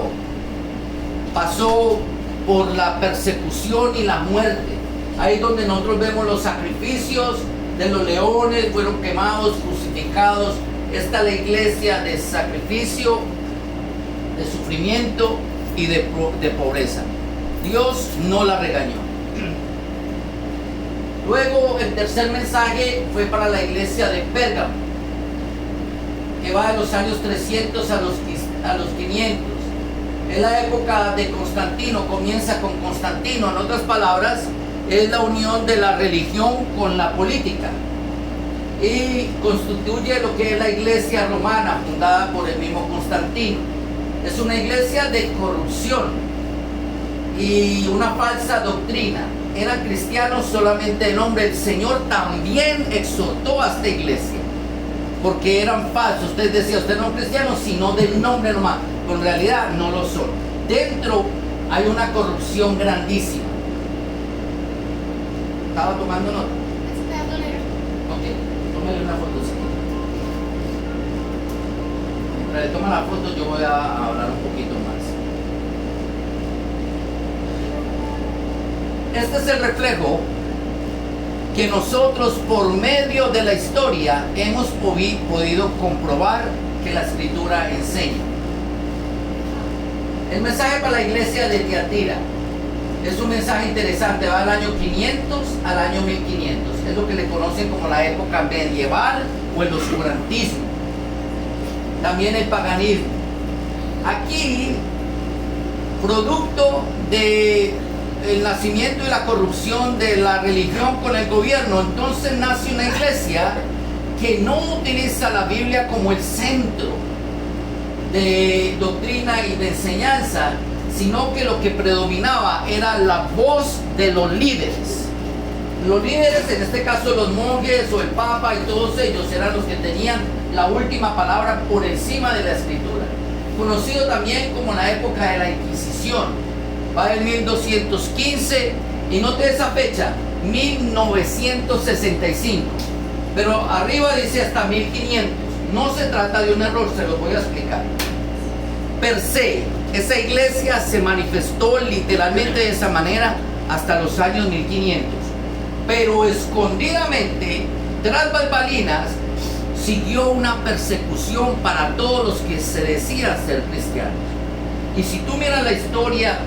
pasó por la persecución y la muerte. Ahí donde nosotros vemos los sacrificios de los leones, fueron quemados, crucificados. Esta es la iglesia de sacrificio, de sufrimiento y de pobreza. Dios no la regañó. Luego el tercer mensaje fue para la iglesia de Pérgamo, que va de los años 300 a los 500. Es la época de Constantino, comienza con Constantino. En otras palabras, es la unión de la religión con la política y constituye lo que es la iglesia romana, fundada por el mismo Constantino. Es una iglesia de corrupción y una falsa doctrina. Eran cristianos solamente de nombre. El Señor también exhortó a esta iglesia, porque eran falsos. Usted decía, usted no es cristiano, sino del nombre nomás, pero en realidad no lo son. Dentro hay una corrupción grandísima. ¿Estaba tomando nota? Ok, tómale una foto. Mientras le toma la foto, yo voy a hablar un poquito más. Este es el reflejo que nosotros, por medio de la historia, hemos podido comprobar que la Escritura enseña. El mensaje para la iglesia de Tiatira es un mensaje interesante. Va del año 500 al año 1500. Es lo que le conocen como la época medieval o el oscurantismo. También el paganismo. Aquí, producto de el nacimiento y la corrupción de la religión con el gobierno, entonces nace una iglesia que no utiliza la Biblia como el centro de doctrina y de enseñanza, sino que lo que predominaba era la voz de los líderes. Los líderes, en este caso los monjes o el papa y todos ellos, eran los que tenían la última palabra por encima de la Escritura. Conocido también como la época de la Inquisición. Va del 1215 y note esa fecha, 1965. Pero arriba dice hasta 1500. No se trata de un error, se lo voy a explicar. Per se, esa iglesia se manifestó literalmente de esa manera hasta los años 1500. Pero escondidamente, tras bambalinas, siguió una persecución para todos los que se decían ser cristianos. Y si tú miras la historia,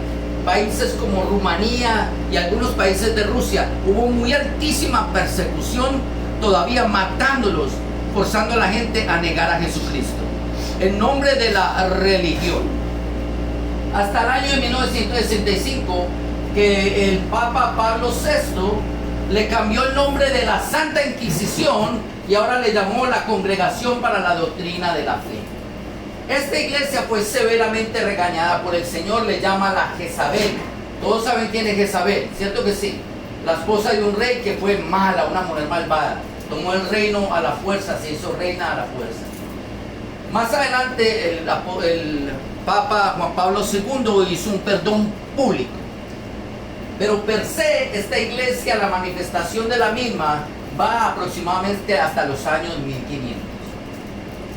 países como Rumanía y algunos países de Rusia, hubo muy altísima persecución, todavía matándolos, forzando a la gente a negar a Jesucristo en nombre de la religión. Hasta el año de 1965, que el Papa Pablo VI le cambió el nombre de la Santa Inquisición y ahora le llamó la Congregación para la Doctrina de la Fe. Esta iglesia fue severamente regañada por el Señor, le llama la Jezabel. Todos saben quién es Jezabel, ¿cierto que sí? La esposa de un rey que fue mala, una mujer malvada. Tomó el reino a la fuerza, se hizo reina a la fuerza. Más adelante el Papa Juan Pablo II hizo un perdón público. Pero per se, esta iglesia, la manifestación de la misma, va aproximadamente hasta los años 1500.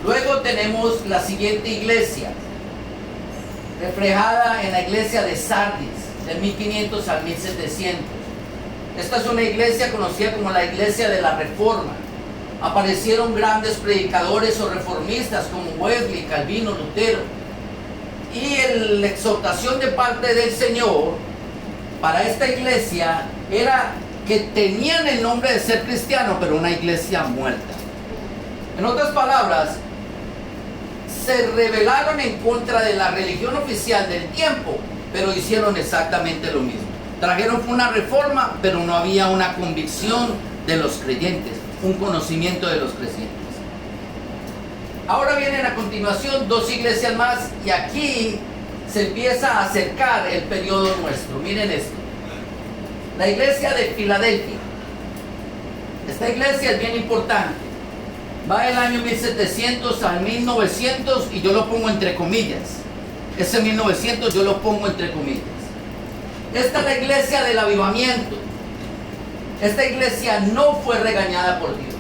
Luego tenemos la siguiente iglesia, reflejada en la iglesia de Sardis, del 1500 al 1700. Esta es una iglesia conocida como la iglesia de la Reforma. Aparecieron grandes predicadores o reformistas como Wesley, Calvino, Lutero. Y la exhortación de parte del Señor para esta iglesia era que tenían el nombre de ser cristiano, pero una iglesia muerta. En otras palabras, se rebelaron en contra de la religión oficial del tiempo, pero hicieron exactamente lo mismo. Trajeron una reforma, pero no había una convicción de los creyentes, un conocimiento de los creyentes. Ahora vienen a continuación dos iglesias más y aquí se empieza a acercar el periodo nuestro. Miren esto. La iglesia de Filadelfia. Esta iglesia es bien importante. Va del año 1700 al 1900 y yo lo pongo entre comillas. Ese 1900 yo lo pongo entre comillas. Esta es la iglesia del avivamiento. Esta iglesia no fue regañada por Dios.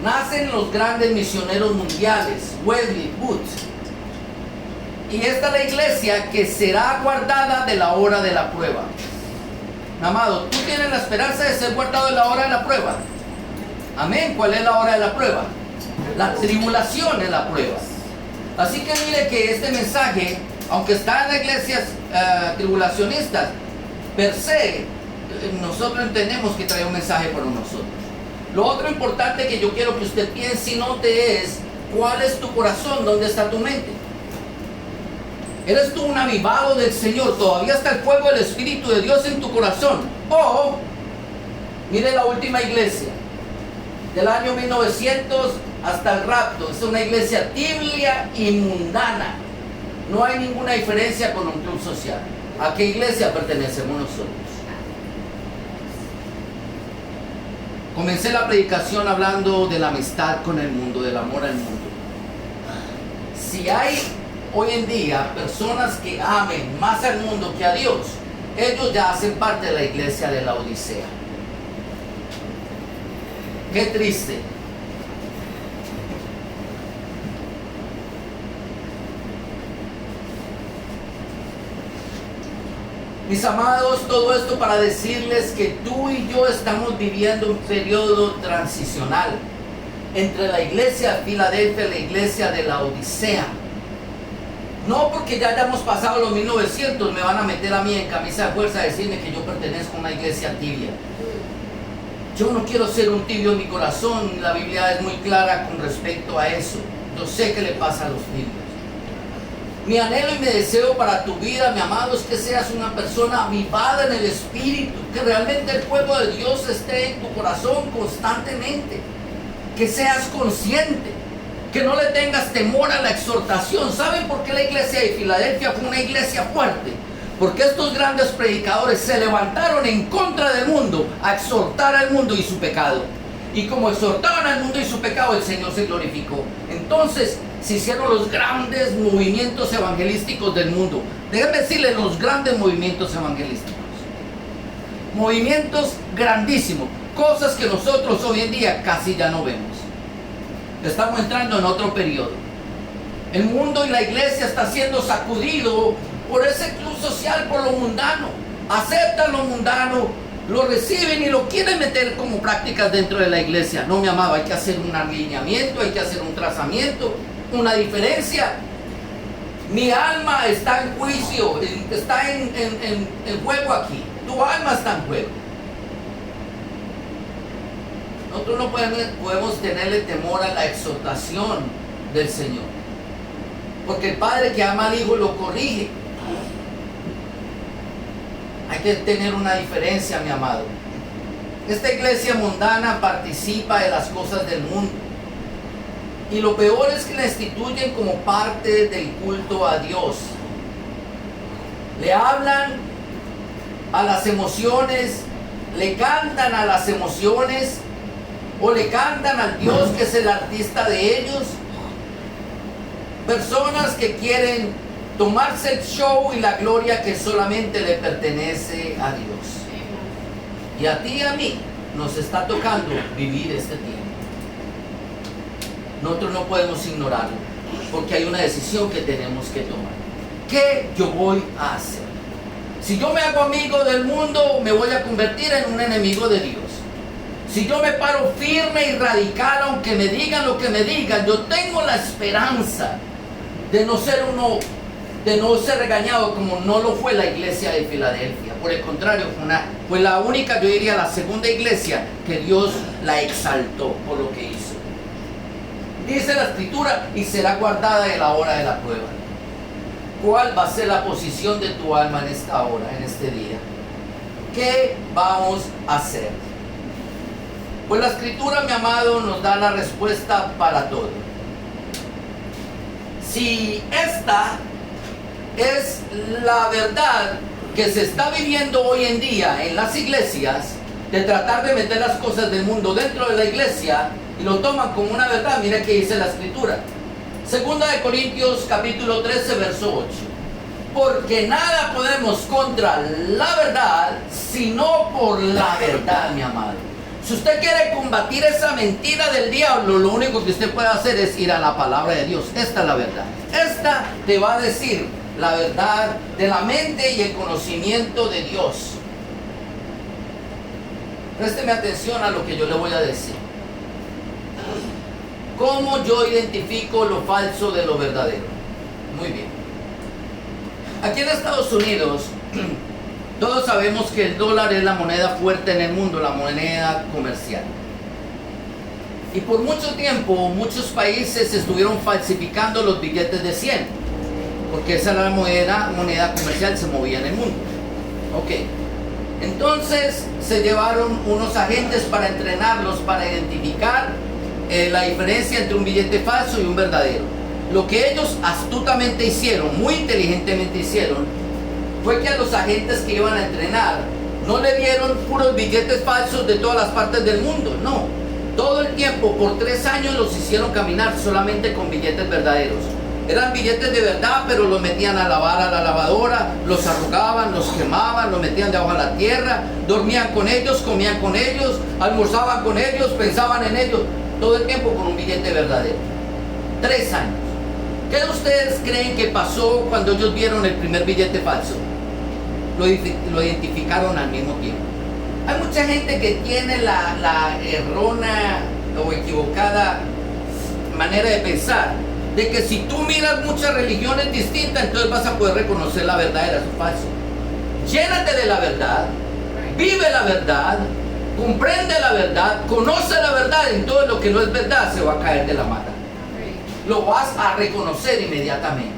nacen los grandes misioneros mundiales, Wesley, Booth. Y esta es la iglesia que será guardada de la hora de la prueba. Amado, tú tienes la esperanza de ser guardado de la hora de la prueba. Amén. ¿Cuál es la hora de la prueba? La tribulación es la prueba. Así que mire que este mensaje, aunque está en las iglesias tribulacionistas, per se, nosotros entendemos que trae un mensaje para nosotros. Lo otro importante que yo quiero que usted piense y note es: ¿cuál es tu corazón? ¿Dónde está tu mente? ¿Eres tú un avivado del Señor? ¿Todavía está el fuego del Espíritu de Dios en tu corazón? O, mire la última iglesia, del año 1900 hasta el rapto. Es una iglesia tibia y mundana. No hay ninguna diferencia con un club social. ¿A qué iglesia pertenecemos nosotros? Comencé la predicación hablando de la amistad con el mundo, del amor al mundo. Si hay hoy en día personas que amen más al mundo que a Dios, ellos ya hacen parte de la iglesia de la Odisea. Qué triste. Mis amados, todo esto para decirles que tú y yo estamos viviendo un periodo transicional entre la iglesia de Filadelfia y la iglesia de la Odisea. No porque ya hayamos pasado los 1900 me van a meter a mí en camisa de fuerza a decirme que yo pertenezco a una iglesia tibia. Yo no quiero ser un tibio en mi corazón. La Biblia es muy clara con respecto a eso. Yo sé qué le pasa a los tibios. Mi anhelo y mi deseo para tu vida, mi amado, es que seas una persona avivada en el Espíritu, que realmente el fuego de Dios esté en tu corazón constantemente, que seas consciente, que no le tengas temor a la exhortación. ¿Saben por qué la iglesia de Filadelfia fue una iglesia fuerte? Porque estos grandes predicadores se levantaron en contra del mundo a exhortar al mundo y su pecado. Y como exhortaban al mundo y su pecado, el Señor se glorificó. Entonces se hicieron los grandes movimientos evangelísticos del mundo. Déjenme decirles, los grandes movimientos evangelísticos. Movimientos grandísimos. Cosas que nosotros hoy en día casi ya no vemos. Estamos entrando en otro periodo. El mundo y la iglesia está siendo sacudido por ese club social, por lo mundano. Aceptan lo mundano, lo reciben y lo quieren meter como prácticas dentro de la iglesia. No, mi amado, hay que hacer un alineamiento, hay que hacer un trazamiento, una diferencia. Mi alma está en juicio, está en juego aquí. Tu alma está en juego. Nosotros no podemos tenerle temor a la exhortación del Señor, porque el padre que ama al hijo lo corrige. Hay que tener una diferencia, mi amado. Esta iglesia mundana participa de las cosas del mundo. Y lo peor es que la instituyen como parte del culto a Dios. Le hablan a las emociones, le cantan a las emociones, o le cantan al Dios que es el artista de ellos. Personas que quieren tomarse el show y la gloria que solamente le pertenece a Dios. Y a ti y a mí nos está tocando vivir este tiempo. Nosotros no podemos ignorarlo, porque hay una decisión que tenemos que tomar. ¿Qué yo voy a hacer? Si yo me hago amigo del mundo, me voy a convertir en un enemigo de Dios. Si yo me paro firme y radical, aunque me digan lo que me digan, yo tengo la esperanza de no ser regañado como no lo fue la iglesia de Filadelfia. Por el contrario, fue la única, yo diría la segunda iglesia que Dios la exaltó por lo que hizo. Dice la escritura: y será guardada de la hora de la prueba. ¿Cuál va a ser la posición de tu alma en esta hora, en este día? ¿Qué vamos a hacer? Pues la escritura, mi amado, nos da la respuesta para todo. Si esta es la verdad que se está viviendo hoy en día en las iglesias, de tratar de meter las cosas del mundo dentro de la iglesia y lo toman como una verdad, mira que dice la escritura. Segunda de Corintios capítulo 13 verso 8. Porque nada podemos contra la verdad, sino por la verdad, mi amado. Si usted quiere combatir esa mentira del diablo, lo único que usted puede hacer es ir a la palabra de Dios. Esta es la verdad. Esta te va a decir la verdad de la mente y el conocimiento de Dios. Présteme atención a lo que yo le voy a decir. ¿Cómo yo identifico lo falso de lo verdadero? Muy bien. Aquí en Estados Unidos, todos sabemos que el dólar es la moneda fuerte en el mundo, la moneda comercial. Y por mucho tiempo, muchos países estuvieron falsificando los billetes de 100, porque esa era la moneda comercial, se movía en el mundo. Ok. Entonces se llevaron unos agentes para entrenarlos, para identificar la diferencia entre un billete falso y un verdadero. Lo que ellos astutamente hicieron, muy inteligentemente hicieron, fue que a los agentes que iban a entrenar no le dieron puros billetes falsos de todas las partes del mundo, no. Todo el tiempo, por 3 años, los hicieron caminar solamente con billetes verdaderos. Eran billetes de verdad, pero los metían a lavar a la lavadora, los arrugaban, los quemaban, los metían debajo de la tierra, dormían con ellos, comían con ellos, almorzaban con ellos, pensaban en ellos, todo el tiempo con un billete verdadero. 3 años. ¿Qué de ustedes creen que pasó cuando ellos vieron el primer billete falso? Lo identificaron al mismo tiempo. Hay mucha gente que tiene la errónea o equivocada manera de pensar, de que si tú miras muchas religiones distintas, entonces vas a poder reconocer la verdadera o falso. Llénate de la verdad, vive la verdad, comprende la verdad, conoce la verdad, entonces lo que no es verdad se va a caer de la mata. Lo vas a reconocer inmediatamente.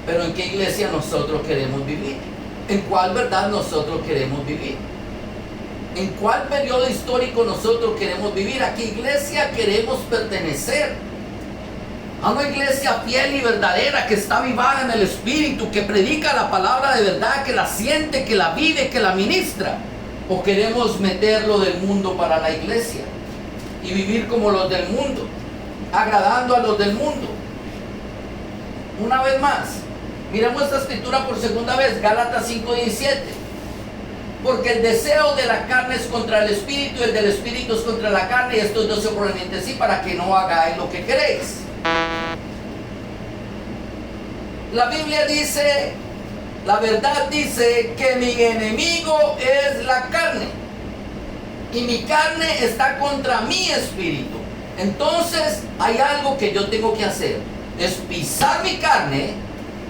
Pero ¿en qué iglesia nosotros queremos vivir? ¿En cuál verdad nosotros queremos vivir? ¿En cuál periodo histórico nosotros queremos vivir? ¿A qué iglesia queremos pertenecer? A una iglesia fiel y verdadera que está avivada en el Espíritu, que predica la palabra de verdad, que la siente, que la vive, que la ministra. ¿O queremos meterlo del mundo para la iglesia y vivir como los del mundo, agradando a los del mundo? Una vez más, miremos esta escritura por segunda vez, Gálatas 5:17. Porque el deseo de la carne es contra el espíritu y el del espíritu es contra la carne, y estos dos se oponen entre sí para que no hagáis lo que queréis. La Biblia dice, la verdad dice que mi enemigo es la carne y mi carne está contra mi espíritu. Entonces hay algo que yo tengo que hacer, es pisar mi carne,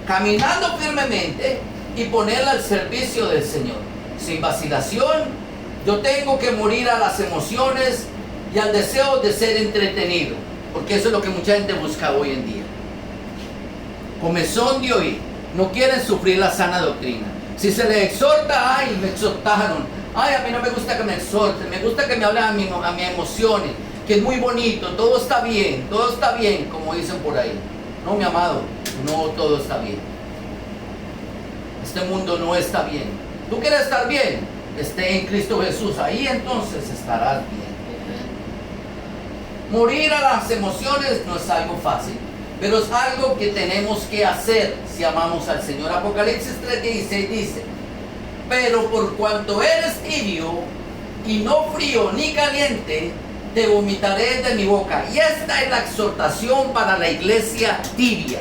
caminando firmemente y ponerla al servicio del Señor, sin vacilación. Yo tengo que morir a las emociones y al deseo de ser entretenido, porque eso es lo que mucha gente busca hoy en día. Comezón de oír, no quieren sufrir la sana doctrina. Si se les exhorta, ay, me exhortaron, ay, a mí no me gusta que me exhorten, me gusta que me hablen a mis emociones, que es muy bonito, todo está bien, como dicen por ahí. No, mi amado, no todo está bien. Este mundo no está bien. ¿Tú quieres estar bien? Esté en Cristo Jesús, ahí entonces estarás bien. Morir a las emociones no es algo fácil, pero es algo que tenemos que hacer si amamos al Señor. Apocalipsis 3:16 dice, pero por cuanto eres tibio y no frío ni caliente, te vomitaré de mi boca. Y esta es la exhortación para la iglesia tibia,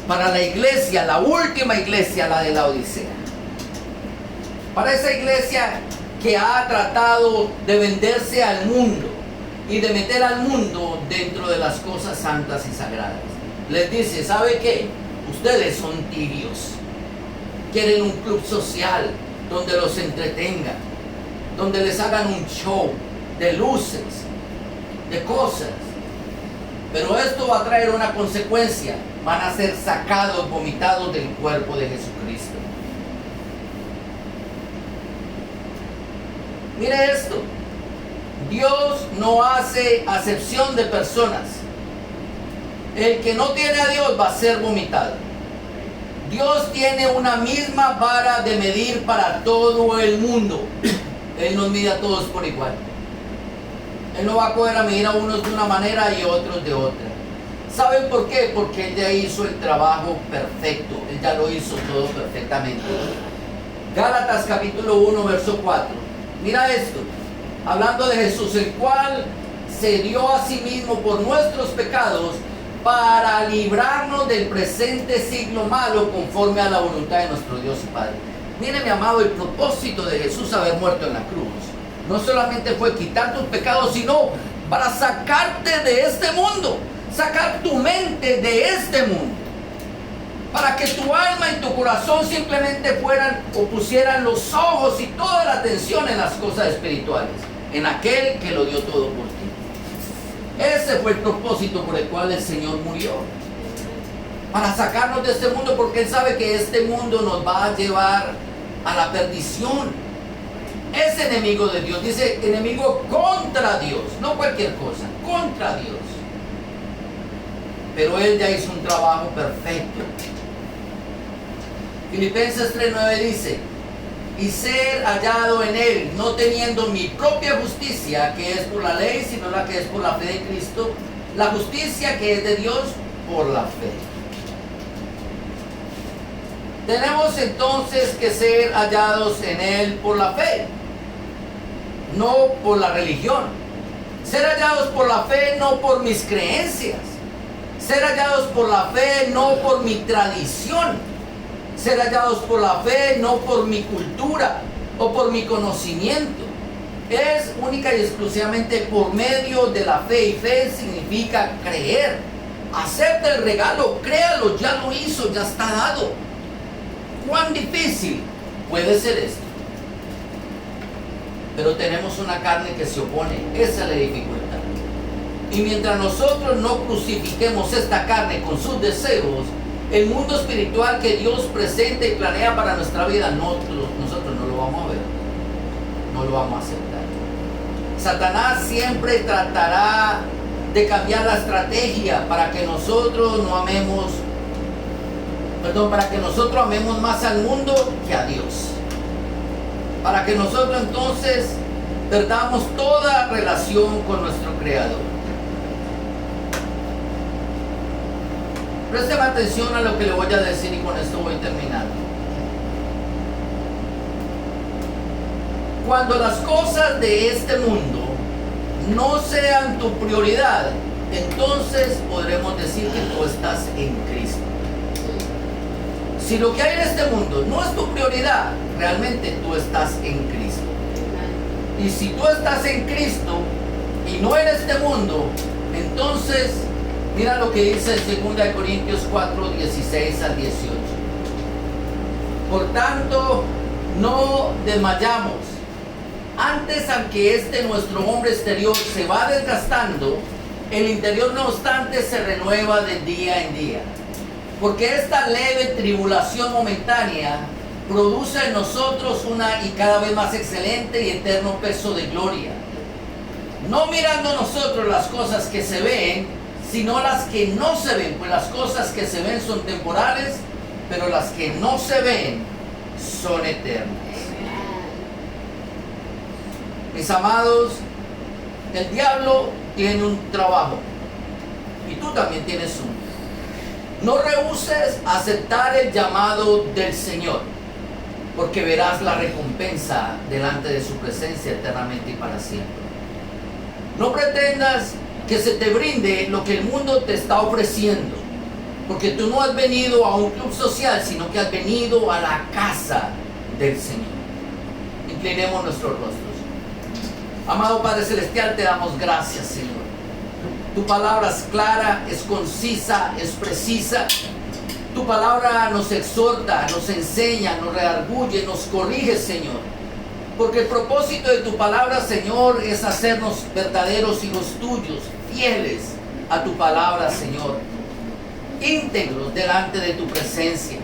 para la iglesia, la última iglesia, la de la Odisea. Para esa iglesia que ha tratado de venderse al mundo y de meter al mundo dentro de las cosas santas y sagradas. Les dice, ¿sabe qué? Ustedes son tibios. Quieren un club social donde los entretengan, donde les hagan un show de luces, de cosas. Pero esto va a traer una consecuencia. Van a ser sacados, vomitados del cuerpo de Jesucristo. Mire esto. Dios no hace acepción de personas. El que no tiene a Dios va a ser vomitado. Dios tiene una misma vara de medir para todo el mundo. Él nos mide a todos por igual. Él no va a poder medir a unos de una manera y otros de otra. ¿Saben por qué? Porque Él ya hizo el trabajo perfecto. Él ya lo hizo todo perfectamente. Gálatas capítulo 1, verso 4. Mira esto. hablando de Jesús, el cual se dio a sí mismo por nuestros pecados para librarnos del presente siglo malo conforme a la voluntad de nuestro Dios y Padre. Mire, mi amado, el propósito de Jesús haber muerto en la cruz no solamente fue quitar tus pecados, sino para sacarte de este mundo, sacar tu mente de este mundo, para que tu alma y tu corazón simplemente fueran o pusieran los ojos y toda la atención en las cosas espirituales, en aquel que lo dio todo por ti. Ese fue el propósito por el cual el Señor murió, para sacarnos de este mundo, porque Él sabe que este mundo nos va a llevar a la perdición. Es enemigo de Dios, dice enemigo contra Dios, no cualquier cosa, contra Dios. Pero Él ya hizo un trabajo perfecto. Filipenses 3:9 dice: y ser hallado en Él, no teniendo mi propia justicia, que es por la ley, sino la que es por la fe de Cristo, la justicia que es de Dios por la fe. Tenemos entonces que ser hallados en Él por la fe, no por la religión. Ser hallados por la fe, no por mis creencias. Ser hallados por la fe, no por mi tradición. Ser hallados por la fe, no por mi cultura o por mi conocimiento. Es única y exclusivamente por medio de la fe. Y fe significa creer. Acepta el regalo, créalo, ya lo hizo, ya está dado. ¿Cuán difícil puede ser esto? Pero tenemos una carne que se opone. Esa es la dificultad. Y mientras nosotros no crucifiquemos esta carne con sus deseos, el mundo espiritual que Dios presenta y planea para nuestra vida, nosotros no lo vamos a ver, no lo vamos a aceptar. Satanás siempre tratará de cambiar la estrategia para que nosotros amemos más al mundo que a Dios. Para que nosotros entonces perdamos toda relación con nuestro Creador. Presten atención a lo que le voy a decir y con esto voy terminando. Cuando las cosas de este mundo no sean tu prioridad, entonces podremos decir que tú estás en Cristo. Si lo que hay en este mundo no es tu prioridad, realmente tú estás en Cristo. Y si tú estás en Cristo y no en este mundo, entonces mira lo que dice en 2 Corintios 4, 16 al 18. Por tanto, no desmayamos. Antes, aunque nuestro hombre exterior se va desgastando, el interior no obstante se renueva de día en día. Porque esta leve tribulación momentánea produce en nosotros una y cada vez más excelente y eterno peso de gloria. No mirando nosotros las cosas que se ven, sino las que no se ven, pues las cosas que se ven son temporales, pero las que no se ven son eternas. Mis amados, el diablo tiene un trabajo y tú también tienes uno. No rehúses aceptar el llamado del Señor, porque verás la recompensa delante de su presencia eternamente y para siempre. No pretendas que se te brinde lo que el mundo te está ofreciendo, porque tú no has venido a un club social, sino que has venido a la casa del Señor. Inclinemos nuestros rostros. Amado Padre Celestial, te damos gracias, Señor. Tu palabra es clara, es concisa, es precisa. Tu palabra nos exhorta, nos enseña, nos redarguye, nos corrige, Señor. Porque el propósito de tu palabra, Señor, es hacernos verdaderos hijos tuyos, fieles a tu palabra, Señor, íntegros delante de tu presencia.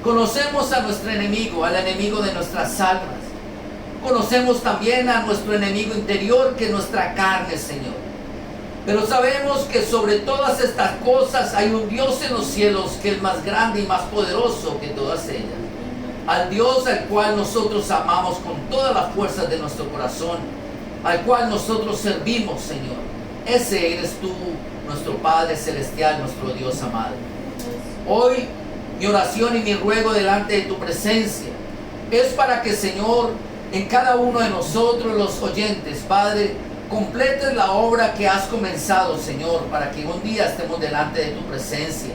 Conocemos a nuestro enemigo, al enemigo de nuestras almas. Conocemos también a nuestro enemigo interior, que es nuestra carne, Señor. Pero sabemos que sobre todas estas cosas hay un Dios en los cielos que es más grande y más poderoso que todas ellas. Al Dios al cual nosotros amamos con todas las fuerzas de nuestro corazón, al cual nosotros servimos, Señor. Ese eres tú, nuestro Padre Celestial, nuestro Dios amado. Hoy mi oración y mi ruego delante de tu presencia es para que, Señor, en cada uno de nosotros los oyentes, Padre, completes la obra que has comenzado, Señor, para que un día estemos delante de tu presencia.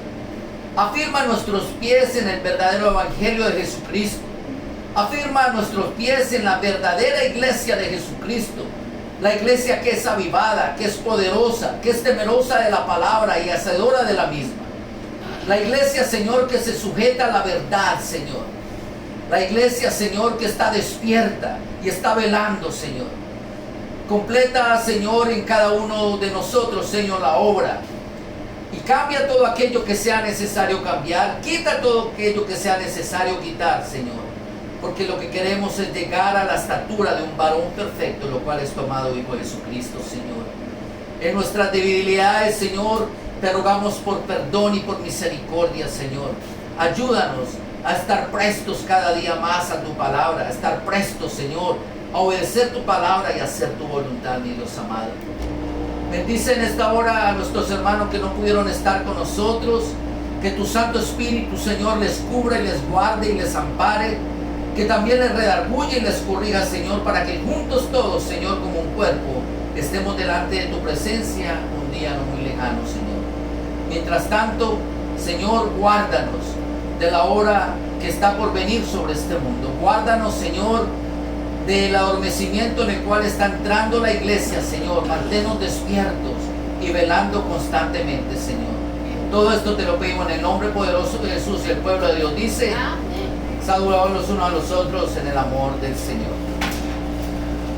Afirma nuestros pies en el verdadero evangelio de Jesucristo. Afirma nuestros pies en la verdadera iglesia de Jesucristo. La iglesia que es avivada, que es poderosa, que es temerosa de la palabra y hacedora de la misma. La iglesia, Señor, que se sujeta a la verdad, Señor. La iglesia, Señor, que está despierta y está velando, Señor. Completa, Señor, en cada uno de nosotros, Señor, la obra. Y cambia todo aquello que sea necesario cambiar. Quita todo aquello que sea necesario quitar, Señor. Porque lo que queremos es llegar a la estatura de un varón perfecto, lo cual es tu amado Hijo Jesucristo, Señor. En nuestras debilidades, Señor, te rogamos por perdón y por misericordia, Señor. Ayúdanos a estar prestos cada día más a tu palabra, a estar prestos, Señor, a obedecer tu palabra y a hacer tu voluntad, mi Dios amado. Bendice en esta hora a nuestros hermanos que no pudieron estar con nosotros. Que tu Santo Espíritu, Señor, les cubra y les guarde y les ampare. Que también les redarguye y les corrija, Señor, para que juntos todos, Señor, como un cuerpo, estemos delante de tu presencia un día no muy lejano, Señor. Mientras tanto, Señor, guárdanos de la hora que está por venir sobre este mundo. Guárdanos, Señor, del adormecimiento en el cual está entrando la iglesia, Señor. Manténnos despiertos y velando constantemente, Señor. Todo esto te lo pedimos en el nombre poderoso de Jesús, y el pueblo de Dios dice: amén. Saludados los unos a los otros en el amor del Señor.